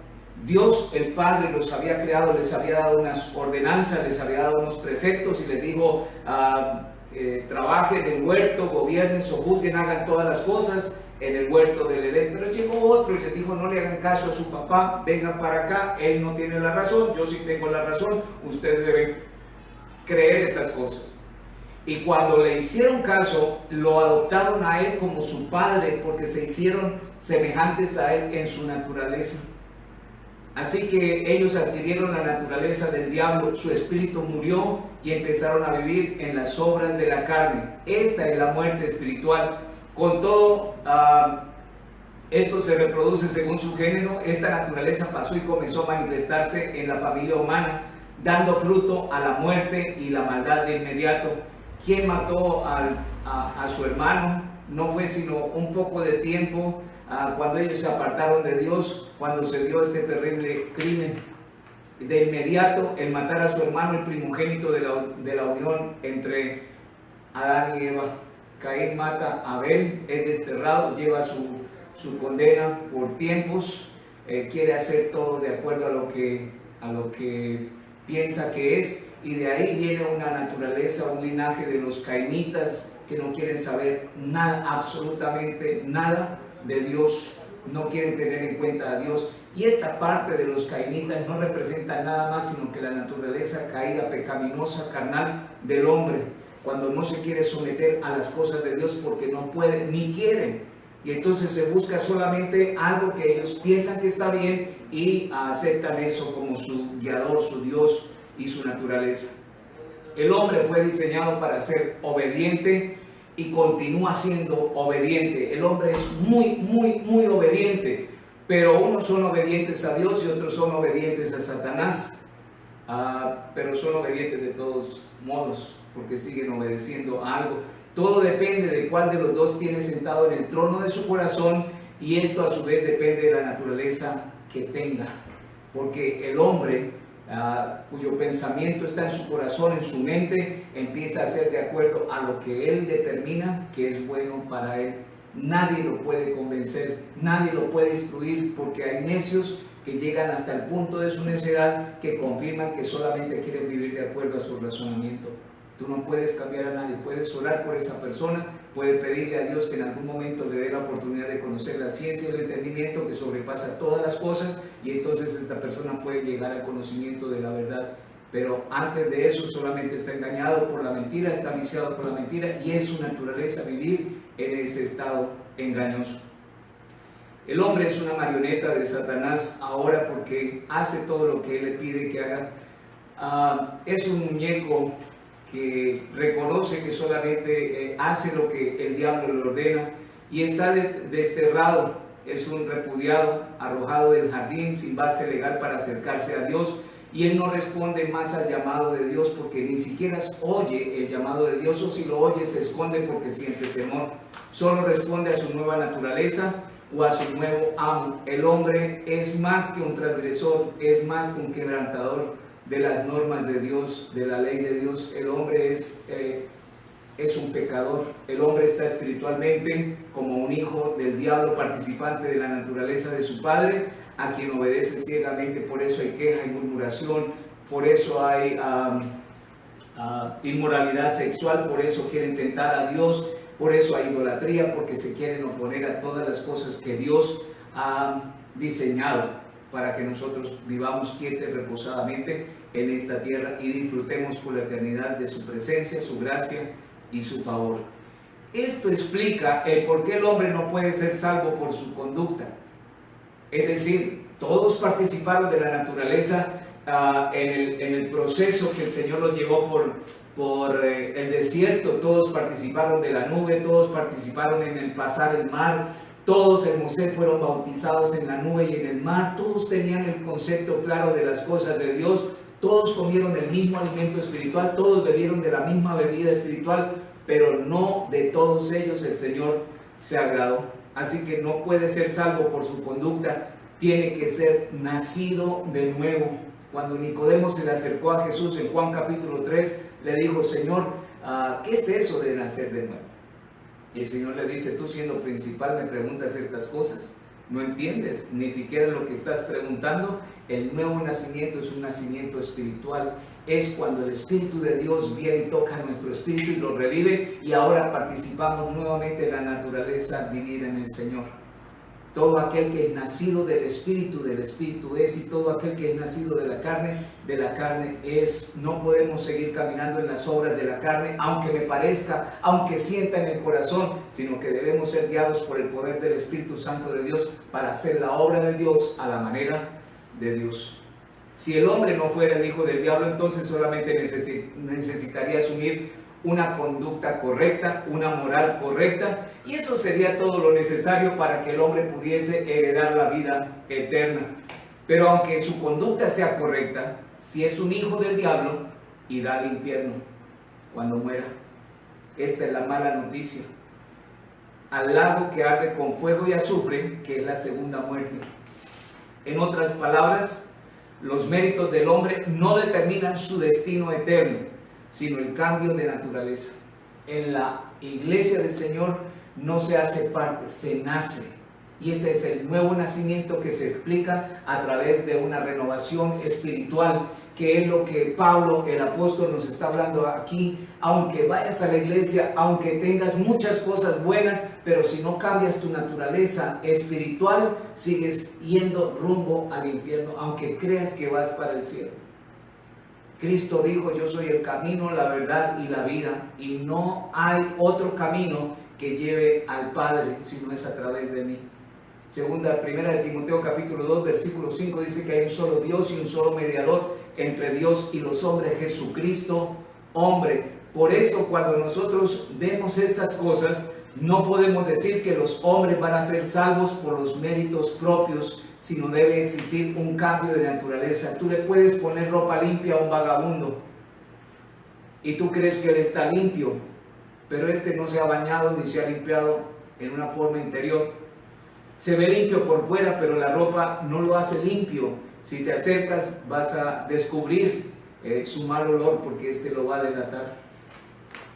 Dios el Padre los había creado, les había dado unas ordenanzas, les había dado unos preceptos y les dijo: trabajen en el huerto, gobiernen, sojuzguen, hagan todas las cosas en el huerto del Edén. Pero llegó otro y les dijo: no le hagan caso a su papá, vengan para acá, él no tiene la razón, yo sí tengo la razón, ustedes deben creer estas cosas. Y cuando le hicieron caso, lo adoptaron a él como su padre, porque se hicieron semejantes a él en su naturaleza. Así que ellos adquirieron la naturaleza del diablo, su espíritu murió y empezaron a vivir en las obras de la carne. Esta es la muerte espiritual. Con todo, esto se reproduce según su género. Esta naturaleza pasó y comenzó a manifestarse en la familia humana, dando fruto a la muerte y la maldad de inmediato. ¿Quién mató a su hermano? No fue sino un poco de tiempo cuando ellos se apartaron de Dios, cuando se dio este terrible crimen. De inmediato, el matar a su hermano, el primogénito de la unión entre Adán y Eva. Caín mata a Abel, es desterrado, lleva su condena por tiempos, quiere hacer todo de acuerdo a lo que piensa que es, y de ahí viene una naturaleza, un linaje de los cainitas que no quieren saber nada, absolutamente nada de Dios, no quieren tener en cuenta a Dios. Y esta parte de los cainitas no representa nada más sino que la naturaleza caída, pecaminosa, carnal del hombre, cuando no se quiere someter a las cosas de Dios porque no pueden ni quieren. Y entonces se busca solamente algo que ellos piensan que está bien y aceptan eso como su guiador, su Dios y su naturaleza. El hombre fue diseñado para ser obediente y continúa siendo obediente. El hombre es muy obediente, pero unos son obedientes a Dios y otros son obedientes a Satanás, pero son obedientes de todos modos porque siguen obedeciendo a algo. Todo depende de cuál de los dos tiene sentado en el trono de su corazón, y esto a su vez depende de la naturaleza que tenga, porque el hombre cuyo pensamiento está en su corazón, en su mente, empieza a hacer de acuerdo a lo que él determina que es bueno para él. Nadie lo puede convencer, nadie lo puede instruir, porque hay necios que llegan hasta el punto de su necedad que confirman que solamente quieren vivir de acuerdo a su razonamiento. Tú no puedes cambiar a nadie, puedes orar por esa persona, puedes pedirle a Dios que en algún momento le dé la oportunidad de conocer la ciencia y el entendimiento que sobrepasa todas las cosas, y entonces esta persona puede llegar al conocimiento de la verdad. Pero antes de eso solamente está engañado por la mentira, está viciado por la mentira, y es su naturaleza vivir en ese estado engañoso. El hombre es una marioneta de Satanás ahora porque hace todo lo que él le pide que haga. Es un muñeco que reconoce que solamente hace lo que el diablo le ordena, y está desterrado, es un repudiado, arrojado del jardín sin base legal para acercarse a Dios, y él no responde más al llamado de Dios porque ni siquiera oye el llamado de Dios, o si lo oye se esconde porque siente temor. Solo responde a su nueva naturaleza o a su nuevo amo. El hombre es más que un transgresor, es más que un quebrantador de las normas de Dios, de la ley de Dios. El hombre es un pecador. El hombre está espiritualmente como un hijo del diablo, participante de la naturaleza de su padre, a quien obedece ciegamente. Por eso hay queja y murmuración, por eso hay inmoralidad sexual, por eso quieren tentar a Dios, por eso hay idolatría, porque se quieren oponer a todas las cosas que Dios ha diseñado para que nosotros vivamos quietos y reposadamente en esta tierra y disfrutemos por la eternidad de su presencia, su gracia y su favor. Esto explica el por qué el hombre no puede ser salvo por su conducta. Es decir, todos participaron de la naturaleza en el proceso que el Señor los llevó por el desierto. Todos participaron de la nube, todos participaron en el pasar el mar, todos en Moisés fueron bautizados en la nube y en el mar, todos tenían el concepto claro de las cosas de Dios, todos comieron el mismo alimento espiritual, todos bebieron de la misma bebida espiritual, pero no de todos ellos el Señor se agradó. Así que no puede ser salvo por su conducta, tiene que ser nacido de nuevo. Cuando Nicodemo se le acercó a Jesús en Juan capítulo 3, le dijo: Señor, ¿qué es eso de nacer de nuevo? Y el Señor le dice: tú siendo principal me preguntas estas cosas, no entiendes ni siquiera lo que estás preguntando. El nuevo nacimiento es un nacimiento espiritual, es cuando el Espíritu de Dios viene y toca nuestro espíritu y lo revive, y ahora participamos nuevamente de la naturaleza divina en el Señor. Todo aquel que es nacido del Espíritu es, y todo aquel que es nacido de la carne es. No podemos seguir caminando en las obras de la carne, aunque me parezca, aunque sienta en el corazón, sino que debemos ser guiados por el poder del Espíritu Santo de Dios para hacer la obra de Dios a la manera de Dios. Si el hombre no fuera el hijo del diablo, entonces solamente necesitaría asumir una conducta correcta, una moral correcta, y eso sería todo lo necesario para que el hombre pudiese heredar la vida eterna. Pero aunque su conducta sea correcta, si es un hijo del diablo, irá al infierno cuando muera. Esta es la mala noticia: al lago que arde con fuego y azufre, que es la segunda muerte. En otras palabras, los méritos del hombre no determinan su destino eterno, sino el cambio de naturaleza. en la iglesia del Señor no se hace parte, se nace. Y ese es el nuevo nacimiento que se explica a través de una renovación espiritual, que es lo que Pablo, el apóstol, nos está hablando aquí. Aunque vayas a la iglesia, aunque tengas muchas cosas buenas, pero si no cambias tu naturaleza espiritual, sigues yendo rumbo al infierno, aunque creas que vas para el cielo. Cristo dijo: yo soy el camino, la verdad y la vida, y no hay otro camino que lleve al Padre si no es a través de mí. Primera de Timoteo capítulo 2 versículo 5 dice que hay un solo Dios y un solo mediador entre Dios y los hombres, Jesucristo, hombre. Por eso cuando nosotros vemos estas cosas, no podemos decir que los hombres van a ser salvos por los méritos propios, sino debe existir un cambio de naturaleza. Tú le puedes poner ropa limpia a un vagabundo y tú crees que él está limpio, pero este no se ha bañado ni se ha limpiado en una forma interior. Se ve limpio por fuera, pero la ropa no lo hace limpio. Si te acercas vas a descubrir su mal olor, porque este lo va a delatar.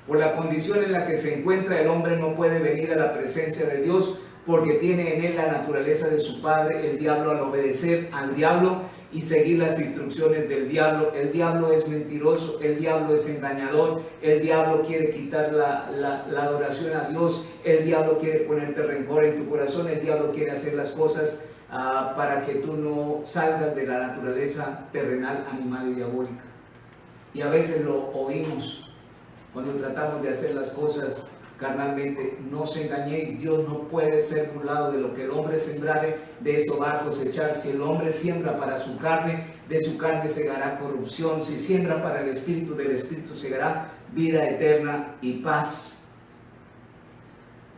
Por la condición en la que se encuentra, el hombre no puede venir a la presencia de Dios, porque tiene en él la naturaleza de su padre, el diablo. Al obedecer al diablo y seguir las instrucciones del diablo, el diablo es mentiroso, el diablo es engañador, el diablo quiere quitar la adoración a Dios, el diablo quiere ponerte rencor en tu corazón, el diablo quiere hacer las cosas para que tú no salgas de la naturaleza terrenal, animal y diabólica. Y a veces lo oímos cuando tratamos de hacer las cosas carnalmente: no os engañéis, Dios no puede ser burlado, de lo que el hombre sembrare, de eso va a cosechar. Si el hombre siembra para su carne, de su carne segará corrupción. Si siembra para el Espíritu, del Espíritu segará vida eterna y paz.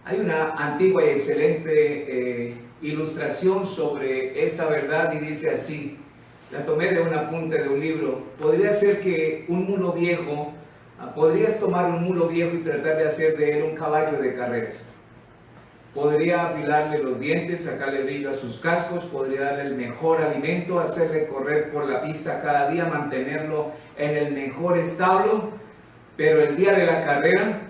Hay una antigua y excelente ilustración sobre esta verdad, y dice así, la tomé de un apunte de un libro: podría ser que un mulo viejo, podrías tomar un mulo viejo y tratar de hacer de él un caballo de carreras. Podría afilarle los dientes, sacarle brillo a sus cascos, podría darle el mejor alimento, hacerle correr por la pista cada día, mantenerlo en el mejor establo, pero el día de la carrera,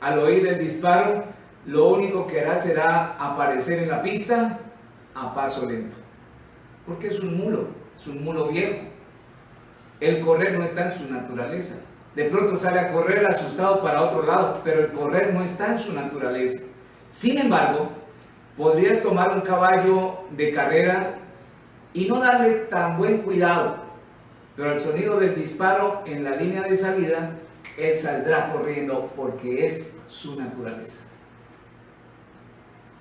al oír el disparo, lo único que hará será aparecer en la pista a paso lento, porque es un mulo viejo. El correr no está en su naturaleza. De pronto sale a correr asustado para otro lado, pero el correr no está en su naturaleza. Sin embargo, podrías tomar un caballo de carrera y no darle tan buen cuidado, pero al sonido del disparo en la línea de salida, él saldrá corriendo, porque es su naturaleza.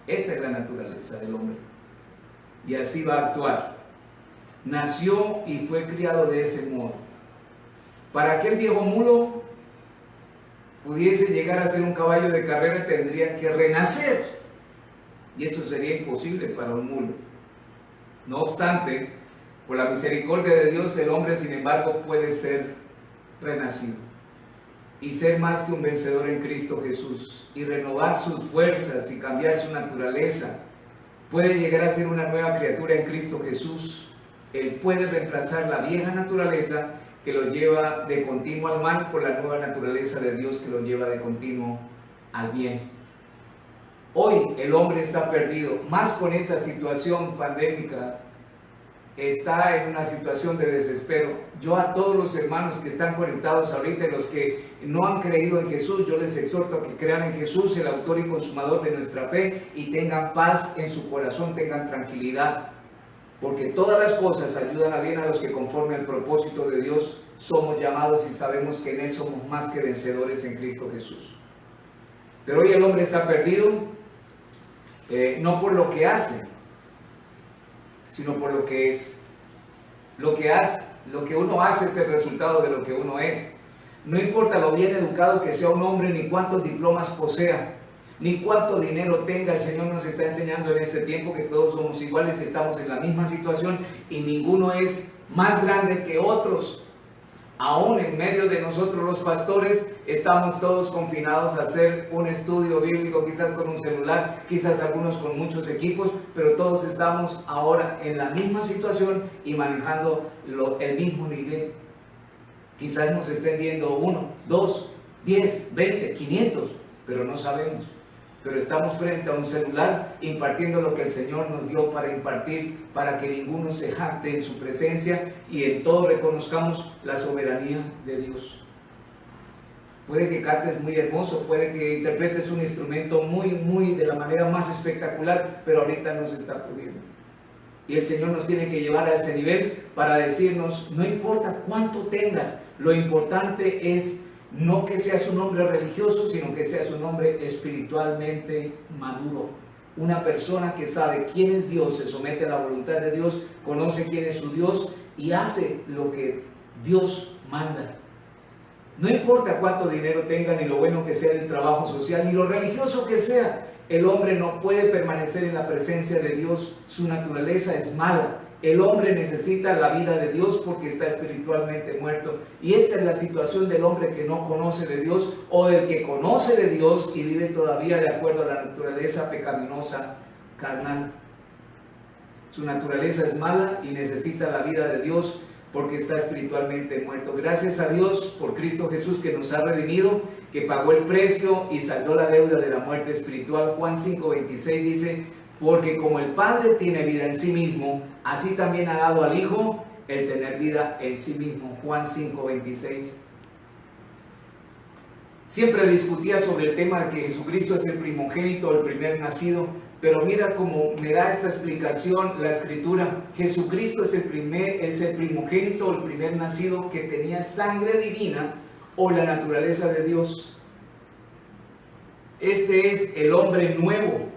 Esa es la naturaleza del hombre, y así va a actuar. Nació y fue criado de ese modo. Para que el viejo mulo pudiese llegar a ser un caballo de carrera, tendría que renacer, y eso sería imposible para un mulo. No obstante, por la misericordia de Dios, el hombre, sin embargo, puede ser renacido y ser más que un vencedor en Cristo Jesús, y renovar sus fuerzas y cambiar su naturaleza. Puede llegar a ser una nueva criatura en Cristo Jesús. Él puede reemplazar la vieja naturaleza que lo lleva de continuo al mal por la nueva naturaleza de Dios que lo lleva de continuo al bien. Hoy el hombre está perdido, más con esta situación pandémica, está en una situación de desespero. Yo a todos los hermanos que están conectados ahorita, los que no han creído en Jesús, yo les exhorto a que crean en Jesús, el autor y consumador de nuestra fe, y tengan paz en su corazón, tengan tranquilidad. Porque todas las cosas ayudan a bien a los que conforme al propósito de Dios somos llamados, y sabemos que en Él somos más que vencedores en Cristo Jesús. Pero hoy el hombre está perdido, no por lo que hace, sino por lo que es. Lo que uno hace es el resultado de lo que uno es. No importa lo bien educado que sea un hombre, ni cuántos diplomas posea, ni cuánto dinero tenga. El Señor nos está enseñando en este tiempo que todos somos iguales, estamos en la misma situación y ninguno es más grande que otros. Aún en medio de nosotros los pastores estamos todos confinados a hacer un estudio bíblico, quizás con un celular, quizás algunos con muchos equipos, pero todos estamos ahora en la misma situación y manejando el mismo nivel. Quizás nos estén viendo 1, 2, 10, 20, 500, pero no sabemos. Pero estamos frente a un celular impartiendo lo que el Señor nos dio para impartir, para que ninguno se jacte en su presencia y en todo reconozcamos la soberanía de Dios. Puede que cantes muy hermoso, puede que interpretes un instrumento muy de la manera más espectacular, pero ahorita no se está pudiendo. Y el Señor nos tiene que llevar a ese nivel para decirnos, no importa cuánto tengas, lo importante es no que seas un hombre religioso, sino que seas un hombre espiritualmente maduro. Una persona que sabe quién es Dios, se somete a la voluntad de Dios, conoce quién es su Dios y hace lo que Dios manda. No importa cuánto dinero tenga, ni lo bueno que sea el trabajo social, ni lo religioso que sea, el hombre no puede permanecer en la presencia de Dios. Su naturaleza es mala. El hombre necesita la vida de Dios porque está espiritualmente muerto. Y esta es la situación del hombre que no conoce de Dios o del que conoce de Dios y vive todavía de acuerdo a la naturaleza pecaminosa carnal. Su naturaleza es mala y necesita la vida de Dios porque está espiritualmente muerto. Gracias a Dios por Cristo Jesús que nos ha redimido, que pagó el precio y saldó la deuda de la muerte espiritual. Juan 5:26 dice, porque como el Padre tiene vida en sí mismo, así también ha dado al Hijo el tener vida en sí mismo. Juan 5:26. Siempre discutía sobre el tema de que Jesucristo es el primogénito, el primer nacido, pero mira cómo me da esta explicación la Escritura. Jesucristo es el primogénito, el primer nacido que tenía sangre divina o la naturaleza de Dios. Este es el hombre nuevo.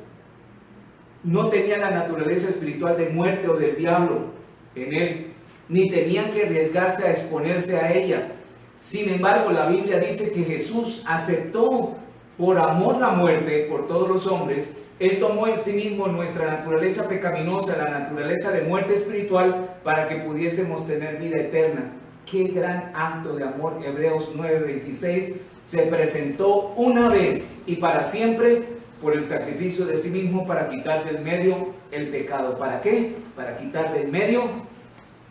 No tenía la naturaleza espiritual de muerte o del diablo en él, ni tenía que arriesgarse a exponerse a ella. Sin embargo, la Biblia dice que Jesús aceptó por amor la muerte por todos los hombres. Él tomó en sí mismo nuestra naturaleza pecaminosa, la naturaleza de muerte espiritual, para que pudiésemos tener vida eterna. ¡Qué gran acto de amor! Hebreos 9:26, se presentó una vez y para siempre por el sacrificio de sí mismo para quitar del medio el pecado. ¿Para qué? Para quitar del medio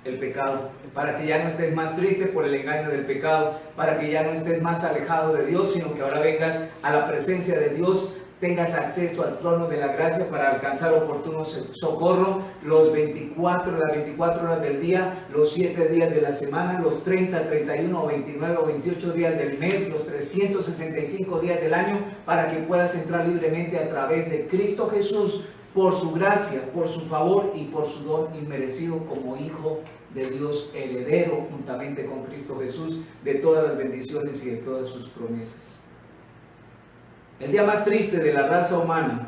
el pecado, para que ya no estés más triste por el engaño del pecado, para que ya no estés más alejado de Dios, sino que ahora vengas a la presencia de Dios, tengas acceso al trono de la gracia para alcanzar oportuno socorro las 24 horas del día, los 7 días de la semana, los 30, 31, 29 o 28 días del mes, los 365 días del año, para que puedas entrar libremente a través de Cristo Jesús, por su gracia, por su favor y por su don inmerecido como hijo de Dios, heredero juntamente con Cristo Jesús de todas las bendiciones y de todas sus promesas. El día más triste de la raza humana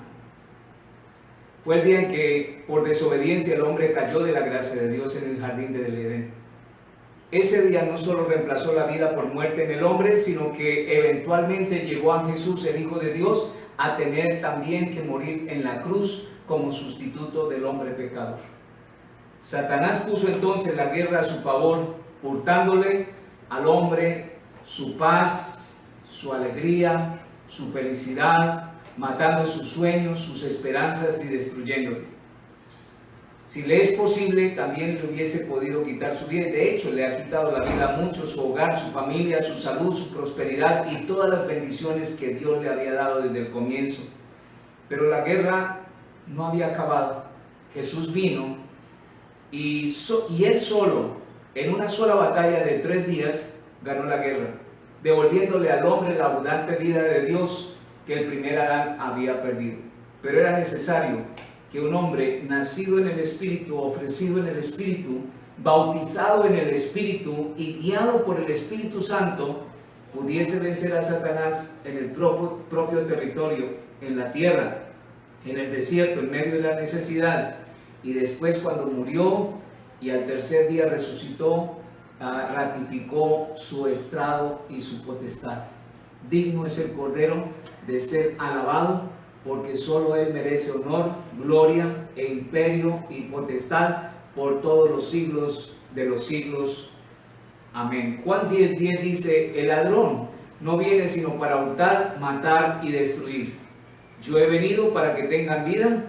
fue el día en que por desobediencia el hombre cayó de la gracia de Dios en el jardín del Edén. Ese día no solo reemplazó la vida por muerte en el hombre, sino que eventualmente llevó a Jesús, el Hijo de Dios, a tener también que morir en la cruz como sustituto del hombre pecador. Satanás puso entonces la guerra a su favor, hurtándole al hombre su paz, su alegría, su felicidad, matando sus sueños, sus esperanzas y destruyéndole. Si le es posible, también le hubiese podido quitar su vida. De hecho, le ha quitado la vida a muchos, su hogar, su familia, su salud, su prosperidad y todas las bendiciones que Dios le había dado desde el comienzo. Pero la guerra no había acabado. Jesús vino y Él solo, en una sola batalla de 3 días, ganó la guerra, devolviéndole al hombre la abundante vida de Dios que el primer Adán había perdido. Pero era necesario que un hombre nacido en el Espíritu, ofrecido en el Espíritu, bautizado en el Espíritu y guiado por el Espíritu Santo, pudiese vencer a Satanás en el propio territorio, en la tierra, en el desierto, en medio de la necesidad. Y después, cuando murió y al tercer día resucitó, ratificó su estrado y su potestad. Digno es el Cordero de ser alabado, porque solo Él merece honor, gloria e imperio y potestad por todos los siglos de los siglos. Amén. Juan 10:10 dice, el ladrón no viene sino para hurtar, matar y destruir. Yo he venido para que tengan vida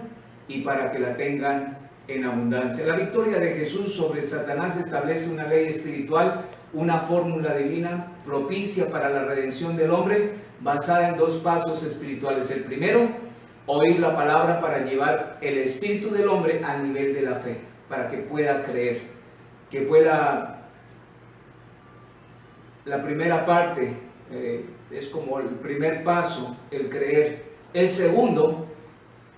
y para que la tengan en abundancia. La victoria de Jesús sobre Satanás establece una ley espiritual una fórmula divina propicia para la redención del hombre, basada en dos pasos espirituales. El primero, oír la palabra para llevar el espíritu del hombre al nivel de la fe, para que pueda creer, que fue la primera parte, es como el primer paso, el creer. El segundo,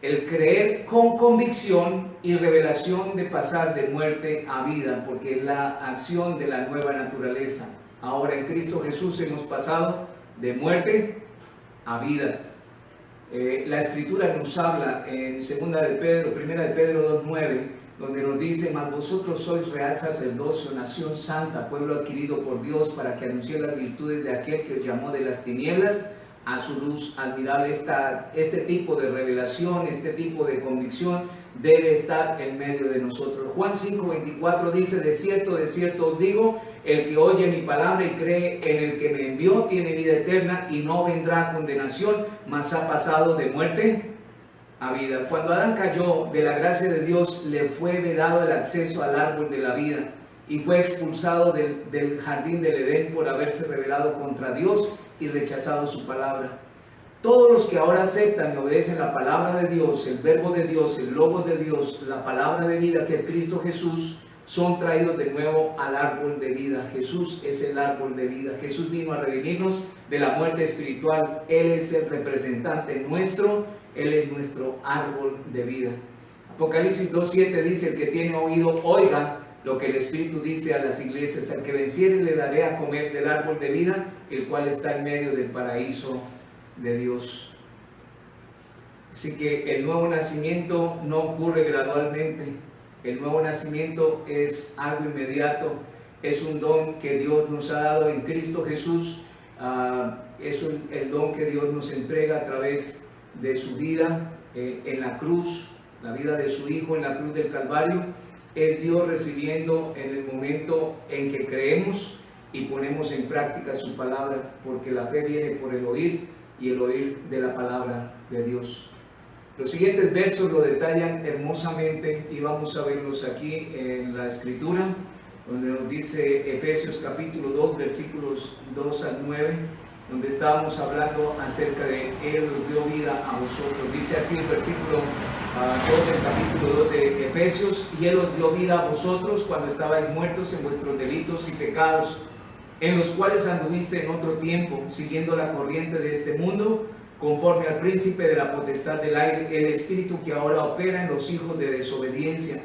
el creer con convicción y revelación de pasar de muerte a vida, porque es la acción de la nueva naturaleza. Ahora en Cristo Jesús hemos pasado de muerte a vida. La Escritura nos habla en 1 de Pedro 2:9, donde nos dice: mas vosotros sois real sacerdocio, nación santa, pueblo adquirido por Dios, para que anunciéis las virtudes de aquel que os llamó de las tinieblas a su luz admirable. Este tipo de revelación, este tipo de convicción debe estar en medio de nosotros. Juan 5:24 dice: de cierto os digo, el que oye mi palabra y cree en el que me envió tiene vida eterna y no vendrá a condenación, mas ha pasado de muerte a vida. Cuando Adán cayó de la gracia de Dios, le fue vedado el acceso al árbol de la vida y fue expulsado del jardín del Edén por haberse rebelado contra Dios y rechazado su palabra. Todos los que ahora aceptan y obedecen la palabra de Dios, el verbo de Dios, el logos de Dios, la palabra de vida que es Cristo Jesús, son traídos de nuevo al árbol de vida. Jesús es el árbol de vida. Jesús vino a redimirnos de la muerte espiritual. Él es el representante nuestro, Él es nuestro árbol de vida. Apocalipsis 2:7 dice: el que tiene oído, oiga lo que el Espíritu dice a las iglesias. Al que venciere le daré a comer del árbol de vida, el cual está en medio del paraíso de Dios. Así que el nuevo nacimiento no ocurre gradualmente. El nuevo nacimiento es algo inmediato, es un don que Dios nos ha dado en Cristo Jesús, es el don que Dios nos entrega a través de su vida en la cruz, la vida de su Hijo en la cruz del Calvario. Es Dios recibiendo en el momento en que creemos y ponemos en práctica su palabra, porque la fe viene por el oír y el oír de la palabra de Dios. Los siguientes versos lo detallan hermosamente y vamos a verlos aquí en la Escritura, donde nos dice Efesios capítulo 2, versículos 2 al 9, donde estábamos hablando acerca de Él nos dio vida a vosotros. Dice así el versículo 2 del capítulo 2 de Efesios: y Él os dio vida a vosotros cuando estabais muertos en vuestros delitos y pecados, en los cuales anduviste en otro tiempo, siguiendo la corriente de este mundo, conforme al príncipe de la potestad del aire, el espíritu que ahora opera en los hijos de desobediencia,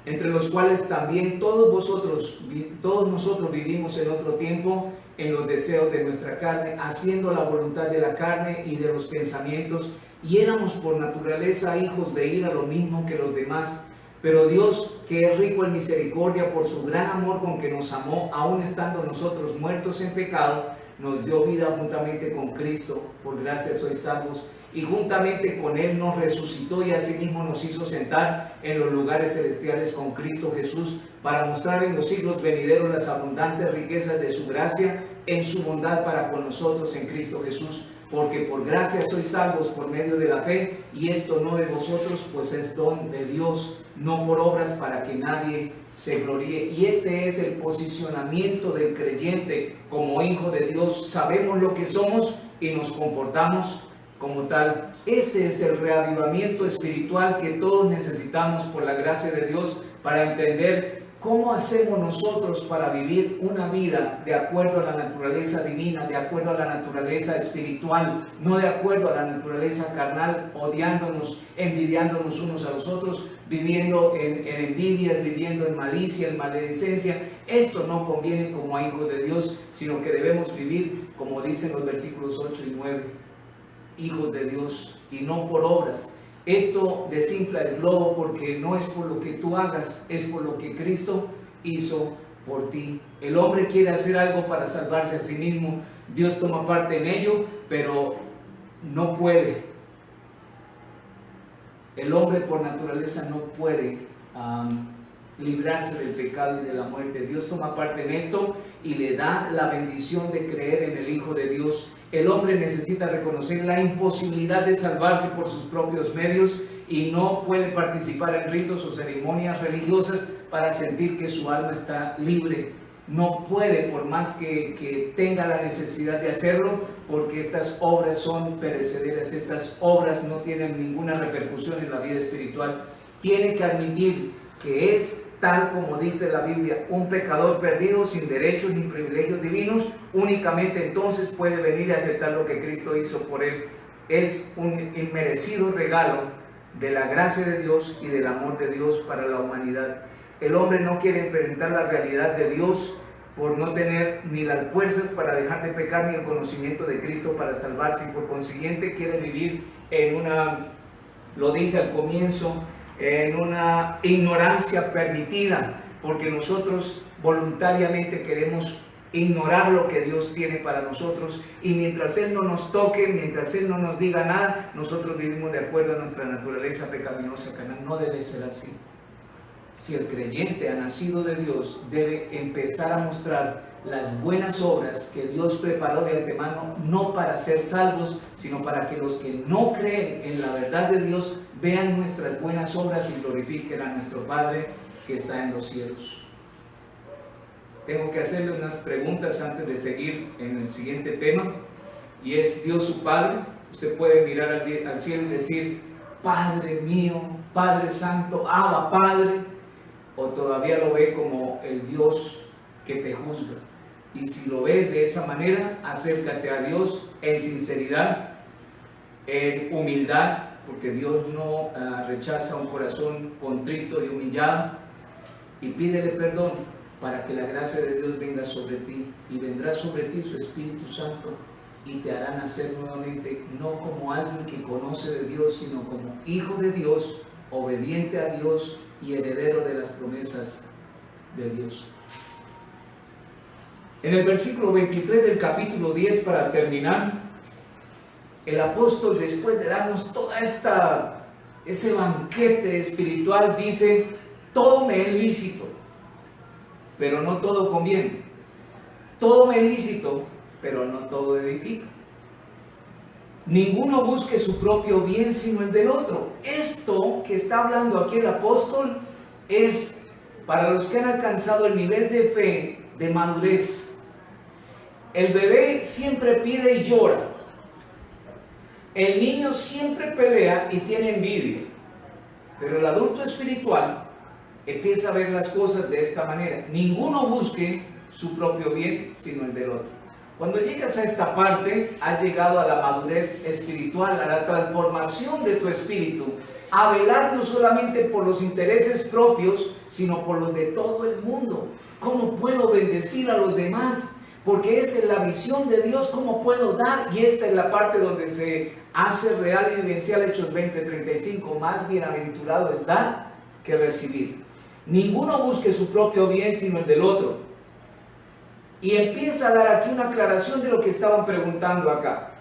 entre los cuales también todos nosotros vivimos en otro tiempo en los deseos de nuestra carne, haciendo la voluntad de la carne y de los pensamientos, y éramos por naturaleza hijos de ira, lo mismo que los demás. Pero Dios, que es rico en misericordia, por su gran amor con que nos amó, aun estando nosotros muertos en pecado, nos dio vida juntamente con Cristo. Por gracia sois salvos, y juntamente con Él nos resucitó y asimismo nos hizo sentar en los lugares celestiales con Cristo Jesús, para mostrar en los siglos venideros las abundantes riquezas de su gracia en su bondad para con nosotros en Cristo Jesús. Porque por gracia sois salvos por medio de la fe, y esto no de vosotros, pues es don de Dios, no por obras, para que nadie se gloríe. Y este es el posicionamiento del creyente como hijo de Dios. Sabemos lo que somos y nos comportamos como tal. Este es el reavivamiento espiritual que todos necesitamos por la gracia de Dios, para entender cómo hacemos nosotros para vivir una vida de acuerdo a la naturaleza divina, de acuerdo a la naturaleza espiritual, no de acuerdo a la naturaleza carnal, odiándonos, envidiándonos unos a los otros, viviendo en envidias, viviendo en malicia, en maledicencia. Esto no conviene como a hijos de Dios, sino que debemos vivir, como dicen los versículos 8 y 9, hijos de Dios, y no por obras. Esto desinfla el globo, porque no es por lo que tú hagas, es por lo que Cristo hizo por ti. El hombre quiere hacer algo para salvarse a sí mismo. Dios toma parte en ello, pero no puede. El hombre por naturaleza no puede librarse del pecado y de la muerte. Dios toma parte en esto y le da la bendición de creer en el Hijo de Dios. El hombre necesita reconocer la imposibilidad de salvarse por sus propios medios y no puede participar en ritos o ceremonias religiosas para sentir que su alma está libre. no puede, por más que tenga la necesidad de hacerlo, porque estas obras son perecederas, estas obras no tienen ninguna repercusión en la vida espiritual. Tiene que admitir que es tal como dice la Biblia, un pecador perdido sin derechos ni privilegios divinos. Únicamente entonces puede venir y aceptar lo que Cristo hizo por él. Es un inmerecido regalo de la gracia de Dios y del amor de Dios para la humanidad. El hombre no quiere enfrentar la realidad de Dios por no tener ni las fuerzas para dejar de pecar ni el conocimiento de Cristo para salvarse, y por consiguiente quiere vivir en una, lo dije al comienzo, en una ignorancia permitida, porque nosotros voluntariamente queremos ignorar lo que Dios tiene para nosotros, y mientras Él no nos toque, mientras Él no nos diga nada, nosotros vivimos de acuerdo a nuestra naturaleza pecaminosa carnal. No debe ser así. Si el creyente ha nacido de Dios, debe empezar a mostrar las buenas obras que Dios preparó de antemano, no para ser salvos, sino para que los que no creen en la verdad de Dios vean nuestras buenas obras y glorifiquen a nuestro Padre que está en los cielos. Tengo que hacerle unas preguntas antes de seguir en el siguiente tema, y es Dios su Padre. Usted puede mirar al cielo y decir, Padre mío, Padre Santo, Abba Padre, o todavía lo ve como el Dios que te juzga. Y si lo ves de esa manera, acércate a Dios en sinceridad, en humildad, porque Dios no rechaza un corazón contrito y humillado, y pídele perdón para que la gracia de Dios venga sobre ti, y vendrá sobre ti su Espíritu Santo y te hará nacer nuevamente, no como alguien que conoce de Dios, sino como hijo de Dios, obediente a Dios y heredero de las promesas de Dios. En el versículo 23 del capítulo 10, para terminar, el apóstol, después de darnos toda ese banquete espiritual, dice, todo me es lícito, pero no todo conviene. Todo me es lícito, pero no todo edifica. Ninguno busque su propio bien, sino el del otro. Esto que está hablando aquí el apóstol es para los que han alcanzado el nivel de fe, de madurez. El bebé siempre pide y llora. El niño siempre pelea y tiene envidia. Pero el adulto espiritual empieza a ver las cosas de esta manera. Ninguno busque su propio bien, sino el del otro. Cuando llegas a esta parte, has llegado a la madurez espiritual, a la transformación de tu espíritu, a velar no solamente por los intereses propios, sino por los de todo el mundo. ¿Cómo puedo bendecir a los demás? Porque esa es la visión de Dios, ¿cómo puedo dar? Y esta es la parte donde se hace real y vivencial Hechos 20:35, más bienaventurado es dar que recibir. Ninguno busque su propio bien, sino el del otro. Y empieza a dar aquí una aclaración de lo que estaban preguntando acá.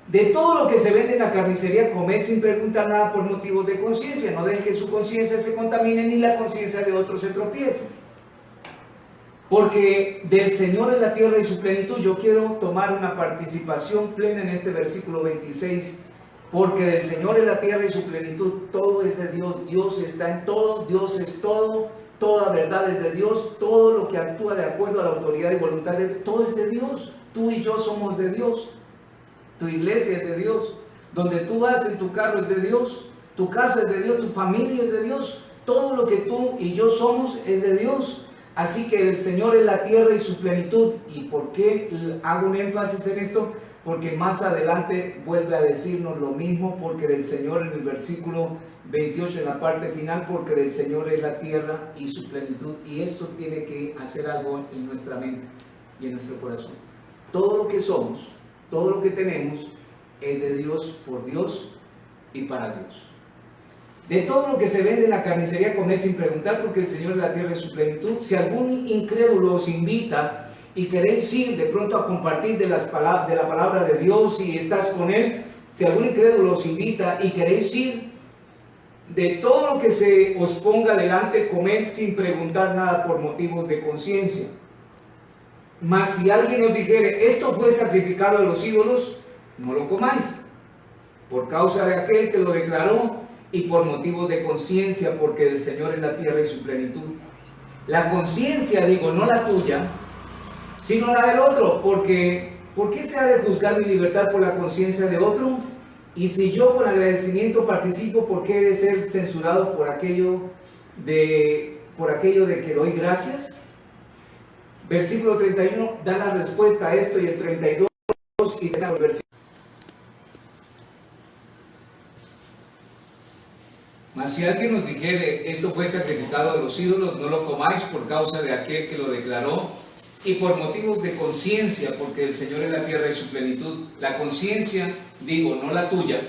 De todo lo que se vende en la carnicería, comed sin preguntar nada por motivos de conciencia. No deje que su conciencia se contamine ni la conciencia de otros se tropiece. Porque del Señor es la tierra y su plenitud. Yo quiero tomar una participación plena en este versículo 26. Porque del Señor es la tierra y su plenitud. Todo es de Dios. Dios está en todo. Dios es todo. Toda verdad es de Dios, todo lo que actúa de acuerdo a la autoridad y voluntad de Dios, todo es de Dios. Tú y yo somos de Dios. Tu iglesia es de Dios. Donde tú vas en tu carro es de Dios. Tu casa es de Dios, tu familia es de Dios. Todo lo que tú y yo somos es de Dios. Así que el Señor es la tierra y su plenitud. ¿Y por qué hago un énfasis en esto? Porque más adelante vuelve a decirnos lo mismo, porque del Señor en el versículo 28 en la parte final, porque del Señor es la tierra y su plenitud. Y esto tiene que hacer algo en nuestra mente y en nuestro corazón. Todo lo que somos, todo lo que tenemos es de Dios, por Dios y para Dios. De todo lo que se vende en la carnicería, comed sin preguntar, porque el Señor es la tierra y su plenitud. Si algún incrédulo os invita y queréis ir de pronto a compartir de la palabra de Dios y estás con Él, si algún incrédulo os invita y queréis ir, de todo lo que se os ponga delante, comed sin preguntar nada por motivos de conciencia. Mas si alguien os dijere, esto fue sacrificado a los ídolos, no lo comáis, por causa de aquel que lo declaró y por motivos de conciencia, porque del Señor es la tierra y su plenitud. La conciencia, digo, no la tuya, sino la del otro, porque ¿por qué se ha de juzgar mi libertad por la conciencia de otro? Y si yo con agradecimiento participo, ¿por qué he de ser censurado por aquello de que doy gracias? Versículo 31 da la respuesta a esto, y el 32 y el versículo. Mas si alguien nos dijere, esto fue sacrificado a los ídolos, no lo comáis por causa de aquel que lo declaró, y por motivos de conciencia, porque el Señor es la tierra y su plenitud. La conciencia, digo, no la tuya,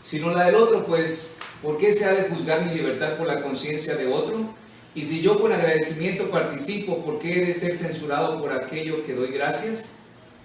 sino la del otro, pues, ¿por qué se ha de juzgar mi libertad por la conciencia de otro? Y si yo con agradecimiento participo, ¿por qué he de ser censurado por aquello que doy gracias?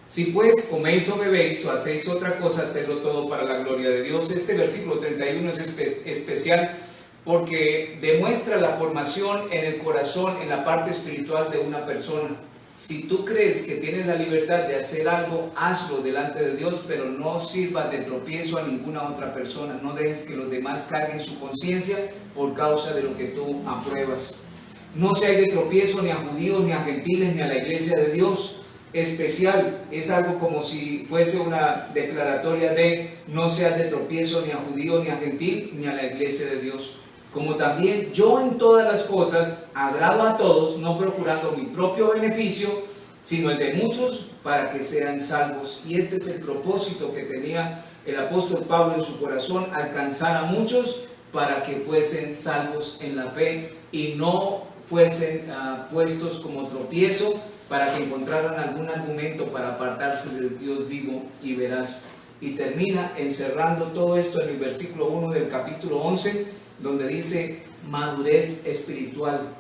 Si pues coméis o bebéis o hacéis otra cosa, hacedlo todo para la gloria de Dios. Este versículo 31 es especial porque demuestra la formación en el corazón, en la parte espiritual de una persona. Si tú crees que tienes la libertad de hacer algo, hazlo delante de Dios, pero no sirva de tropiezo a ninguna otra persona. No dejes que los demás carguen su conciencia por causa de lo que tú apruebas. No se hay de tropiezo ni a judíos, ni a gentiles, ni a la iglesia de Dios. Especial, es algo como si fuese una declaratoria de no seas de tropiezo ni a judío, ni a gentil, ni a la iglesia de Dios. Como también yo en todas las cosas agrado a todos, no procurando mi propio beneficio, sino el de muchos, para que sean salvos. Y este es el propósito que tenía el apóstol Pablo en su corazón: alcanzar a muchos para que fuesen salvos en la fe y no fuesen puestos como tropiezo, para que encontraran algún argumento para apartarse del Dios vivo y veraz. Y termina encerrando todo esto en el versículo 1 del capítulo 11, donde dice: madurez espiritual,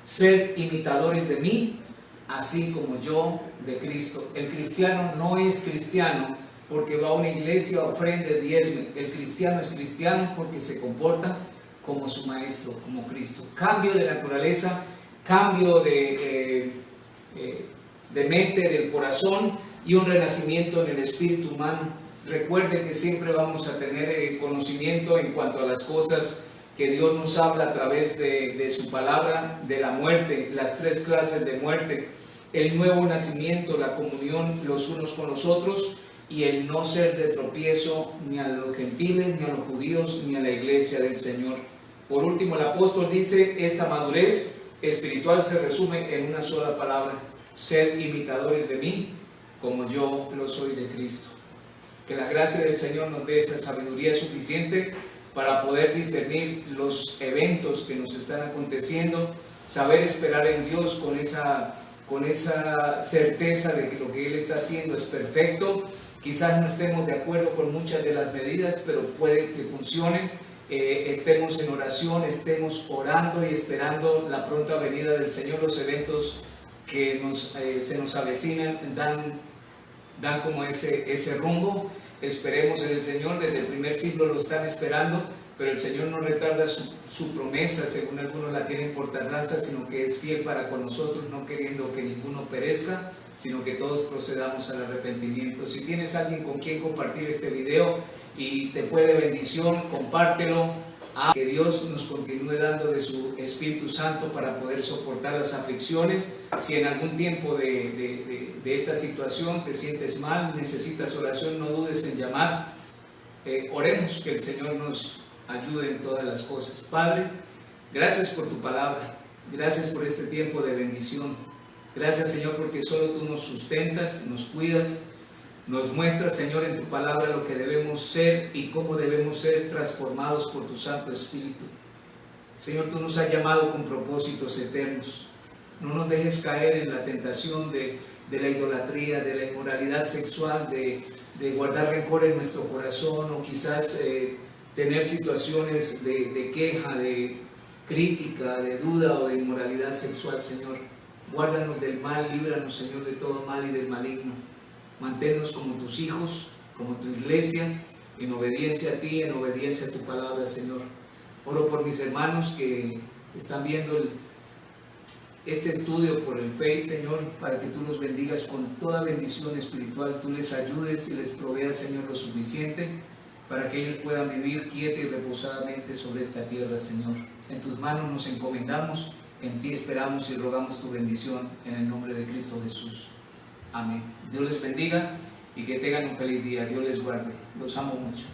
sed imitadores de mí, así como yo de Cristo. El cristiano no es cristiano porque va a una iglesia, ofrende, diezme. El cristiano es cristiano porque se comporta como su maestro, como Cristo. Cambio de naturaleza, cambio de mente, del corazón, y un renacimiento en el espíritu humano. Recuerden que siempre vamos a tener conocimiento en cuanto a las cosas que Dios nos habla a través de su palabra, de la muerte, las tres clases de muerte, el nuevo nacimiento, la comunión los unos con los otros, y el no ser de tropiezo ni a los gentiles, ni a los judíos, ni a la iglesia del Señor. Por último, el apóstol dice: esta madurez espiritual se resume en una sola palabra: sed imitadores de mí, como yo lo soy de Cristo. Que la gracia del Señor nos dé esa sabiduría suficiente para poder discernir los eventos que nos están aconteciendo, saber esperar en Dios con esa certeza de que lo que Él está haciendo es perfecto. Quizás no estemos de acuerdo con muchas de las medidas, pero puede que funcionen. Estemos en oración, estemos orando y esperando la pronta venida del Señor. Los eventos que se nos avecinan dan como ese rumbo. Esperemos en el Señor. Desde el primer siglo lo están esperando, pero el Señor no retarda su promesa, según algunos la tienen por tardanza, sino que es fiel para con nosotros, no queriendo que ninguno perezca, sino que todos procedamos al arrepentimiento. Si tienes alguien con quien compartir este video y te fue de bendición, compártelo. Que Dios nos continúe dando de su Espíritu Santo para poder soportar las aflicciones. Si en algún tiempo de esta situación te sientes mal, necesitas oración, no dudes en llamar. Oremos que el Señor nos ayude en todas las cosas. Padre, gracias por tu palabra, gracias por este tiempo de bendición. Gracias, Señor, porque solo tú nos sustentas, nos cuidas, nos muestras, Señor, en tu palabra lo que debemos ser y cómo debemos ser transformados por tu Santo Espíritu. Señor, tú nos has llamado con propósitos eternos. No nos dejes caer en la tentación de la idolatría, de la inmoralidad sexual, de guardar rencor en nuestro corazón, o quizás tener situaciones de queja, de crítica, de duda o de inmoralidad sexual, Señor. Guárdanos del mal, líbranos, Señor, de todo mal y del maligno. Manténnos como tus hijos, como tu iglesia, en obediencia a ti, en obediencia a tu palabra, Señor. Oro por mis hermanos que están viendo este estudio por el Face, Señor, para que tú los bendigas con toda bendición espiritual. Tú les ayudes y les proveas, Señor, lo suficiente para que ellos puedan vivir quieta y reposadamente sobre esta tierra, Señor. En tus manos nos encomendamos En ti esperamos y rogamos tu bendición en el nombre de Cristo Jesús. Amén. Dios les bendiga y que tengan un feliz día. Dios les guarde. Los amo mucho.